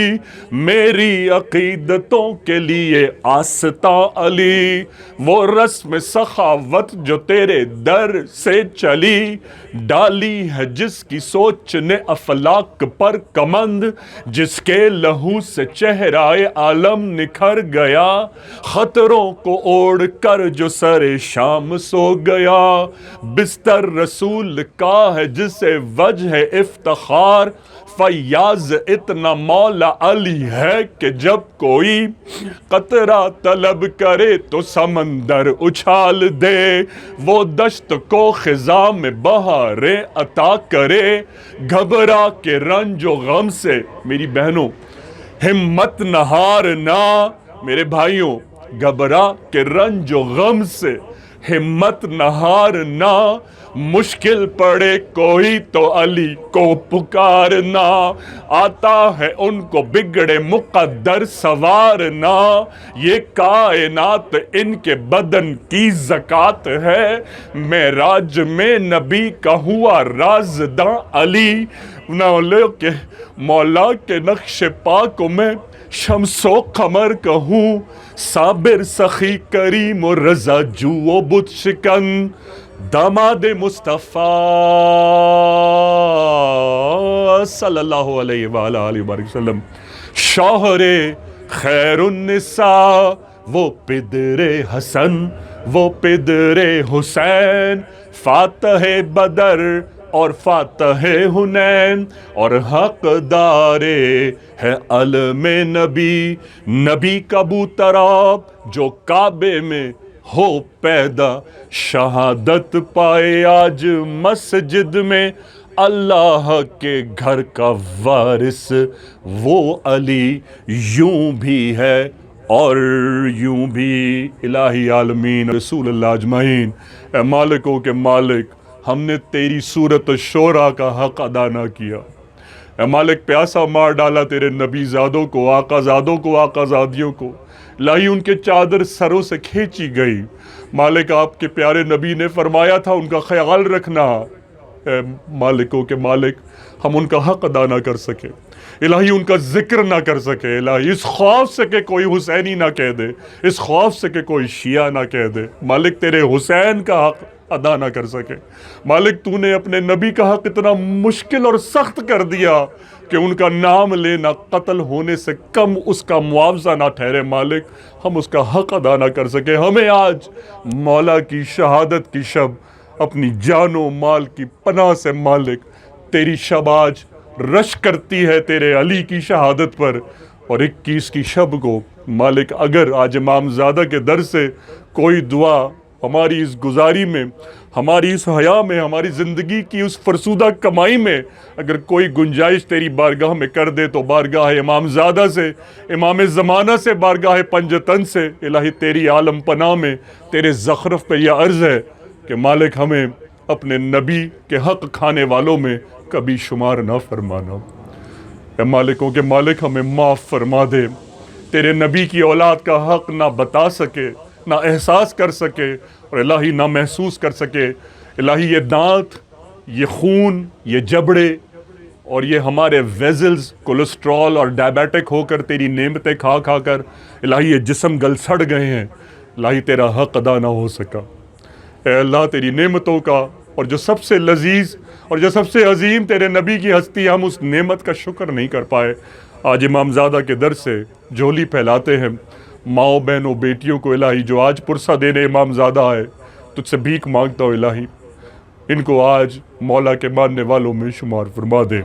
Speaker 1: میری عقیدتوں کے لیے آستاں علی، وہ رسم سخاوت جو تیرے در سے چلی، ڈالی ہے جس کی سوچ نے افلاک پر کمند، جس کے لہو سے چہرہ عالم نکھر گیا، خطروں کو اوڑھ کر جو سر شام سو گیا، بستر رسول کا ہے جسے وجہ افتخار، فیاض اتنا مولا علی ہے کہ جب کوئی قطرہ طلب کرے تو سمندر اچھال دے، وہ دشت کو خزاں میں بہاریں عطا کرے، گھبرا کے رنج و غم سے میری بہنوں ہمت نہ ہارنا، میرے بھائیوں گھبرا کے رنج و غم سے ہمت نہ ہارنا، مشکل پڑے کوئی تو علی کو پکارنا، آتا ہے ان کو بگڑے مقدر سوارنا، یہ کائنات ان کے بدن کی زکات ہے، معراج میں نبی کا ہوا رازداں علی، مولا کے نقش پا کو میں شمس و قمر کہوں، صابر سخی کریم و رضا جو و بت شکن، داماد مصطفیٰ صلی اللہ علیہ وآلہ وسلم، شوہر خیر النساء، وہ پدر حسن وہ پدر حسین، فاتح بدر اور فاتح حنین، اور حقدار ہے علم نبی، نبی کا بوتراب جو کعبے میں ہو پیدا، شہادت پائے آج مسجد میں اللہ کے گھر کا وارث وہ علی یوں بھی ہے اور یوں بھی۔ الہی عالمین رسول اللہ اجمعین، اے مالکوں کے مالک، ہم نے تیری سورت الشورى کا حق ادا نہ کیا۔ اے مالک، پیاسا مار ڈالا تیرے نبی زادوں کو، آقا زادوں کو، آقا زادیوں کو۔ الہی ان کے چادر سروں سے کھینچی گئی۔ مالک، آپ کے پیارے نبی نے فرمایا تھا ان کا خیال رکھنا۔ اے مالکوں کے مالک، ہم ان کا حق ادا نہ کر سکے، الہی ان کا ذکر نہ کر سکے، الہی اس خوف سے کہ کوئی حسینی نہ کہہ دے، اس خوف سے کہ کوئی شیعہ نہ کہہ دے، مالک تیرے حسین کا حق ادا نہ کر سکے۔ مالک، تو نے اپنے نبی کا حق اتنا مشکل اور سخت کر دیا کہ ان کا نام لینا قتل ہونے سے کم اس کا معاوضہ نہ ٹھہرے۔ مالک، ہم اس کا حق ادا نہ کر سکے۔ ہمیں آج مولا کی شہادت کی شب اپنی جان و مال کی پناہ سے مالک تیری شب آج رش کرتی ہے تیرے علی کی شہادت پر، اور 21 کی شب کو مالک اگر آج امام زادہ کے در سے کوئی دعا ہماری اس گزاری میں، ہماری اس حیا میں، ہماری زندگی کی اس فرسودہ کمائی میں اگر کوئی گنجائش تیری بارگاہ میں کر دے تو بارگاہ امام زادہ سے، امام زمانہ سے، بارگاہ پنجتن سے الہی تیری عالم پناہ میں تیرے زخرف پہ یہ عرض ہے کہ مالک ہمیں اپنے نبی کے حق کھانے والوں میں کبھی شمار نہ فرمانا۔ اے مالکوں کے مالک، ہمیں معاف فرما دے۔ تیرے نبی کی اولاد کا حق نہ بتا سکے، نہ احساس کر سکے، اور الہی نہ محسوس کر سکے۔ الہی یہ دانت، یہ خون، یہ جبڑے اور یہ ہمارے ویزلز کولیسٹرول اور ڈائبیٹک ہو کر تیری نعمتیں کھا کھا کر الہی یہ جسم گل سڑ گئے ہیں، الہی تیرا حق ادا نہ ہو سکا۔ اے اللہ، تیری نعمتوں کا اور جو سب سے لذیذ اور جو سب سے عظیم تیرے نبی کی ہستی، ہم اس نعمت کا شکر نہیں کر پائے۔ آج امام زادہ کے در سے جھولی پھیلاتے ہیں ماؤں بہنوں بیٹیوں کو الہی جو آج پرسہ دینے امام زادہ آئے، تجھ سے بھیک مانگتا ہو الہی ان کو آج مولا کے ماننے والوں میں شمار فرما دے۔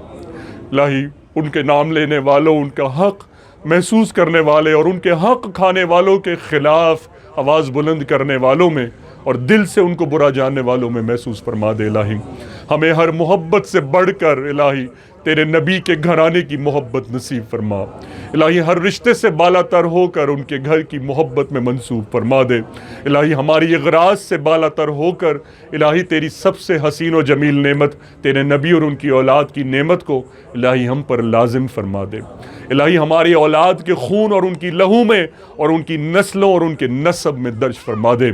Speaker 1: الہی ان کے نام لینے والوں، ان کا حق محسوس کرنے والے اور ان کے حق کھانے والوں کے خلاف آواز بلند کرنے والوں میں اور دل سے ان کو برا جاننے والوں میں محسوس فرما دے۔ الہی ہمیں ہر محبت سے بڑھ کر الہی تیرے نبی کے گھرانے کی محبت نصیب فرما۔ الہی ہر رشتے سے بالا تر ہو کر ان کے گھر کی محبت میں منسوب فرما دے۔ الہی ہماری اغراض سے بالا تر ہو کر الہی تیری سب سے حسین و جمیل نعمت تیرے نبی اور ان کی اولاد کی نعمت کو الہی ہم پر لازم فرما دے۔ الہی ہماری اولاد کے خون اور ان کی لہو میں اور ان کی نسلوں اور ان کے نسب میں درج فرما دے۔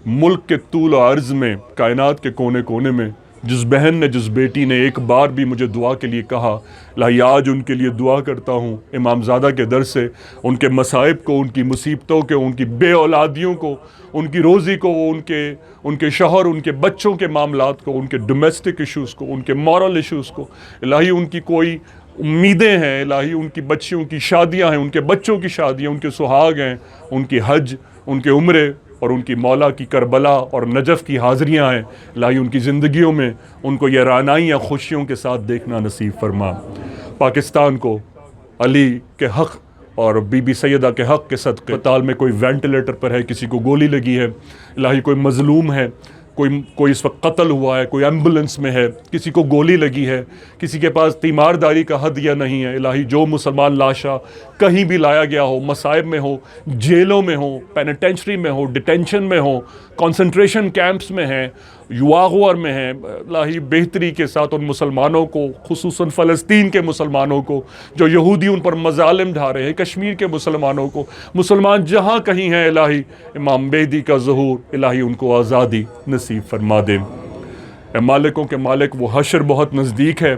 Speaker 1: ملک کے طول و عرض میں، کائنات کے کونے کونے میں جس بہن نے، جس بیٹی نے ایک بار بھی مجھے دعا کے لیے کہا، الہی آج ان کے لیے دعا کرتا ہوں امام زادہ کے در سے، ان کے مصائب کو، ان کی مصیبتوں کو، ان کی بے اولادیوں کو، ان کی روزی کو، ان کے شوہر، ان کے بچوں کے معاملات کو، ان کے ڈومیسٹک ایشوز کو، ان کے مورل ایشوز کو، الہی ان کی کوئی امیدیں ہیں، الہی ان کی بچیوں کی شادیاں ہیں، ان کے بچوں کی شادیاں، ان کے سہاگ ہیں، ان کی حج، ان کے عمرے اور ان کی مولا کی کربلا اور نجف کی حاضریاں ہیں، الہی ان کی زندگیوں میں ان کو یہ رعنائیاں خوشیوں کے ساتھ دیکھنا نصیب فرما۔ پاکستان کو علی کے حق اور بی بی سیدہ کے حق کے صدقے، اسپتال میں کوئی وینٹیلیٹر پر ہے، کسی کو گولی لگی ہے، الہی کوئی مظلوم ہے، کوئی اس وقت قتل ہوا ہے، کوئی ایمبولنس میں ہے، کسی کو گولی لگی ہے، کسی کے پاس تیمارداری کا ہدیہ نہیں ہے، الہی جو مسلمان لاشا کہیں بھی لایا گیا ہو، مصائب میں ہو، جیلوں میں ہو، پینیٹینشری میں ہو، ڈیٹینشن میں ہو، کنسنٹریشن کیمپس میں ہیں، یواغور میں ہیں، الہی بہتری کے ساتھ ان مسلمانوں کو، خصوصاً فلسطین کے مسلمانوں کو جو یہودی ان پر مظالم ڈھا رہے ہیں، کشمیر کے مسلمانوں کو، مسلمان جہاں کہیں ہیں الہی امام مہدی کا ظہور، الہی ان کو آزادی نصیب فرما دے۔ اے مالکوں کے مالک، وہ حشر بہت نزدیک ہے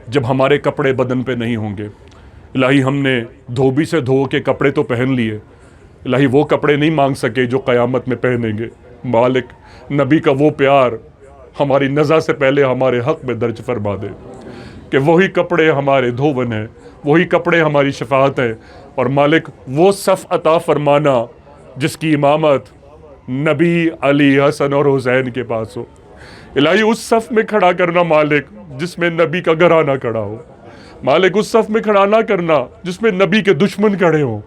Speaker 1: جب ہمارے کپڑے بدن پہ نہیں ہوں گے۔ الہی ہم نے دھوبی سے دھو کے کپڑے تو پہن لیے، الہی وہ کپڑے نہیں مانگ سکے جو قیامت میں پہنیں گے۔ مالک، نبی کا وہ پیار ہماری نزا سے پہلے ہمارے حق میں درج فرما دے کہ وہی کپڑے ہمارے دھوون ہیں، وہی کپڑے ہماری شفاعت ہیں، اور مالک وہ صف عطا فرمانا جس کی امامت نبی، علی، حسن اور حسین کے پاس ہو۔ الہی اس صف میں کھڑا کرنا مالک جس میں نبی کا گھرانہ کھڑا ہو۔ مالک اس صف میں کھڑا نہ کرنا جس میں نبی کے دشمن کھڑے ہوں۔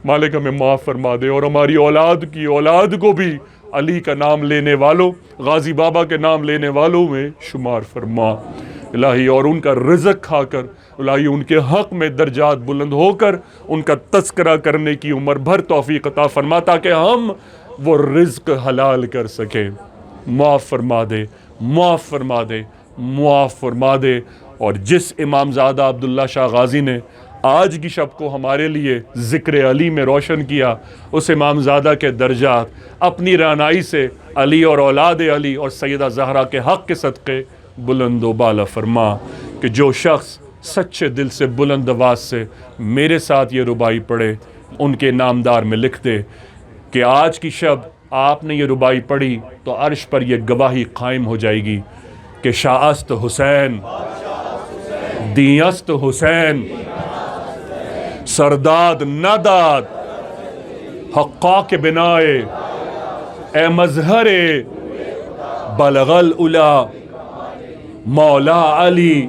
Speaker 1: مالک ہمیں معاف فرما دے اور ہماری اولاد کی اولاد کو بھی علی کا نام لینے والوں، غازی بابا کے نام لینے والوں میں شمار فرما۔ الہی، اور ان کا رزق کھا کر الہی ان کے حق میں درجات بلند ہو کر ان کا تذکرہ کرنے کی عمر بھر توفیق عطا فرما تاکہ ہم وہ رزق حلال کر سکیں۔ معاف فرما دے، معاف فرما دے، معاف فرما دے۔ اور جس امام زادہ عبداللہ شاہ غازی نے آج کی شب کو ہمارے لیے ذکر علی میں روشن کیا، اس امام زادہ کے درجات اپنی رعنائی سے علی اور اولاد علی اور سیدہ زہرا کے حق کے صدقے بلند و بالا فرما، کہ جو شخص سچے دل سے بلند آواز سے میرے ساتھ یہ ربائی پڑھے ان کے نامدار میں لکھ دے کہ آج کی شب آپ نے یہ ربائی پڑھی تو عرش پر یہ گواہی قائم ہو جائے گی کہ شاہست حسین، دیست حسین، سرداد نداد، حقا کے بنائے اے مظہر بلغ العلا مولا علی،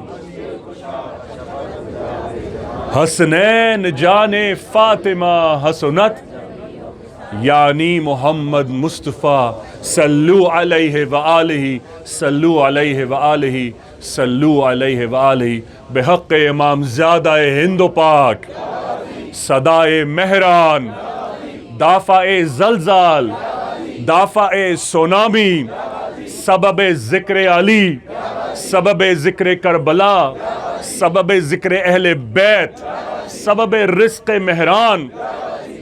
Speaker 1: حسنین جان فاطمہ حسنت یعنی محمد مصطفیٰ، صلو علیہ وآلہ، صلو علیہ وآلہ، صلو علیہ وآلہ، بحق امام زادہ ہند و پاک، صدائے مہران، دافع زلزال، دافع سونامی، سبب ذکر علی، سبب ذکر کربلا، سبب ذکر اہل بیت، سبب رزق مہران،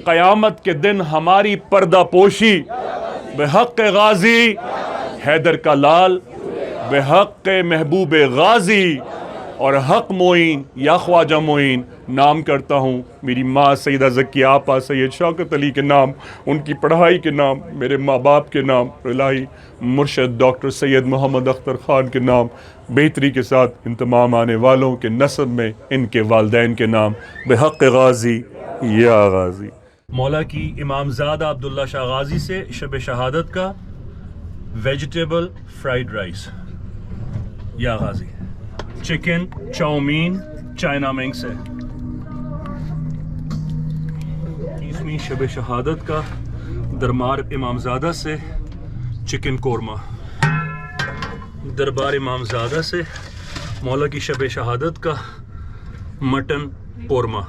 Speaker 1: قیامت کے دن ہماری پردہ پوشی، بحق غازی حیدر کا لال، بحق محبوب غازی اور حق معین یا خواجہ معین نام کرتا ہوں میری ماں سیدہ زکیہ آپا سید شوکت علی کے نام، ان کی پڑھائی کے نام، میرے ماں باپ کے نام، الہی مرشد ڈاکٹر سید محمد اختر خان کے نام، بہتری کے ساتھ ان تمام آنے والوں کے نسب میں ان کے والدین کے نام، بحق غازی یا غازی۔ مولا کی امام زادہ عبداللہ شاہ غازی سے شب شہادت کا ویجیٹیبل فرائیڈ رائس یا غازی، چکن چاؤمین چائنا منگ سے، 30ویں شب شہادت کا دربار امام زادہ سے چکن قورمہ، دربار امام زادہ سے مولا کی شب شہادت کا مٹن قورمہ۔